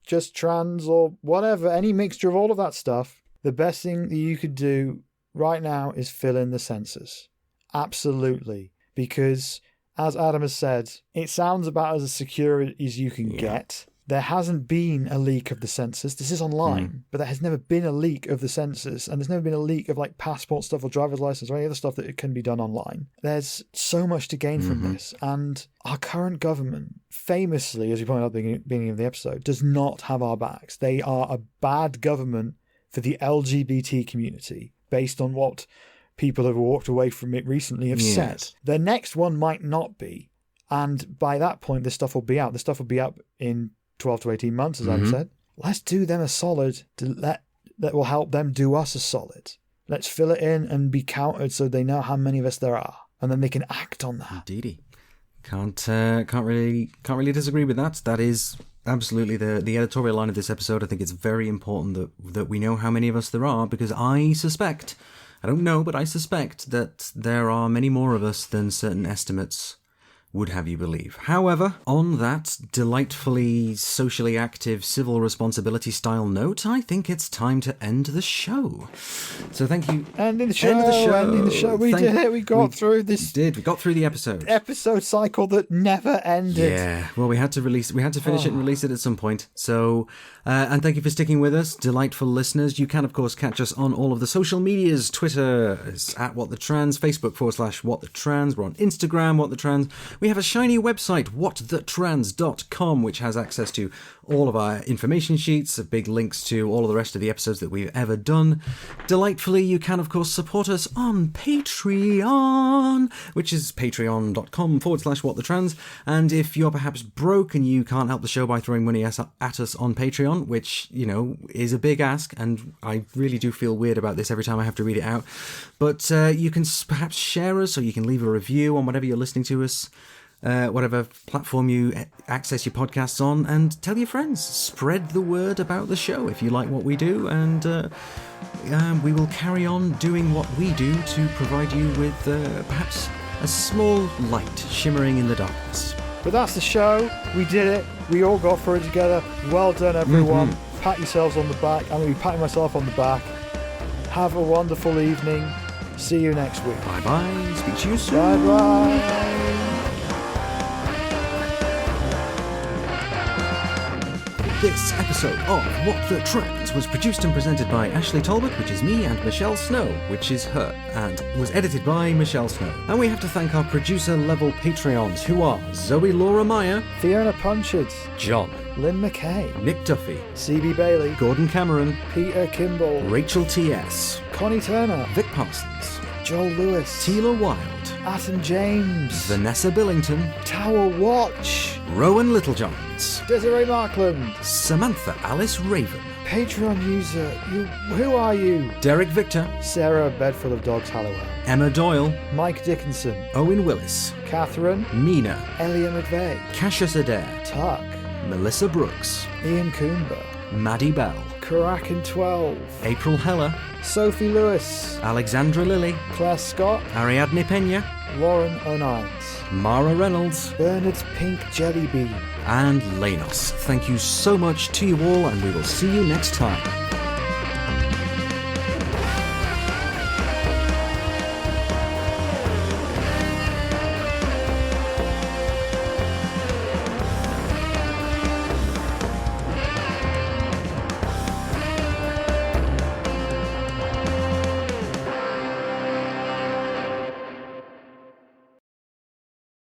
just trans or whatever, any mixture of all of that stuff, the best thing that you could do right now is fill in the census. Absolutely. Because, as Adam has said, it sounds about as secure as you can get. There hasn't been a leak of the census. This is online, but there has never been a leak of the census, and there's never been a leak of like passport stuff or driver's license or any other stuff that can be done online. There's so much to gain from this, and our current government, famously, as we pointed out at the beginning of the episode, does not have our backs. They are a bad government for the LGBT community, based on what people who have walked away from it recently have said. The next one might not be, and by that point, this stuff will be out. This stuff will be out in 12 to 18 months, as I've said. Let's do them a solid that will help them do us a solid. Let's fill it in and be counted so they know how many of us there are, and then they can act on that. Indeedy. Can't really disagree with that. That is absolutely the editorial line of this episode. I think it's very important that we know how many of us there are, because I suspect, I don't know, but I suspect that there are many more of us than certain estimates would have you believe. However, on that delightfully socially active civil responsibility style note, I think it's time to end the show. So thank you. Ending the show. We did it. We got through this. We got through the episode. Episode cycle that never ended. Yeah. Well, we had to finish it and release it at some point. So, and thank you for sticking with us, delightful listeners. You can, of course, catch us on all of the social medias. Twitter is at What The Trans, Facebook / What The Trans. We're on Instagram, What The Trans. We have a shiny website, whatthetrans.com, which has access to all of our information sheets, big links to all of the rest of the episodes that we've ever done. Delightfully, you can, of course, support us on Patreon, which is patreon.com / whatthetrans. And if you're perhaps broke and you can't help the show by throwing money at us on Patreon, which, you know, is a big ask, and I really do feel weird about this every time I have to read it out, but you can perhaps share us, or you can leave a review on whatever you're listening to us, whatever platform you access your podcasts on, and tell your friends. Spread the word about the show if you like what we do, and we will carry on doing what we do to provide you with perhaps a small light shimmering in the darkness. But that's the show. We did it. We all got through it together. Well done, everyone. Pat yourselves on the back. I'm going to be patting myself on the back. Have a wonderful evening. See you next week. Bye-bye. Speak to you soon. Bye-bye. This episode of What The Trans was produced and presented by Ashley Talbot, which is me, and Michelle Snow, which is her, and was edited by Michelle Snow. And we have to thank our producer-level Patreons, who are Zoe Laura Meyer, Fiona Punchard, John, Lynn McKay, Nick Duffy, CB Bailey, Gordon Cameron, Peter Kimball, Rachel T.S., Connie Turner, Vic Parsons, Joel Lewis, Tila Wild, Atom James, Vanessa Billington, Tower Watch, Rowan Littlejohns, Desiree Markland, Samantha Alice Raven, Patreon user, who are you? Derek Victor, Sarah Bedford of Dogs Hallowell, Emma Doyle, Mike Dickinson, Owen Willis, Catherine, Mina, Elia McVeigh, Cassius Adair, Tuck, Melissa Brooks, Ian Coomber, Maddie Bell, Karakin 12, April Heller, Sophie Lewis, Alexandra Lilly, Claire Scott, Ariadne Pena, Lauren O'Nines, Mara Reynolds, Bernard's Pink Jelly Bean, and Lanos. Thank you so much to you all, and we will see you next time.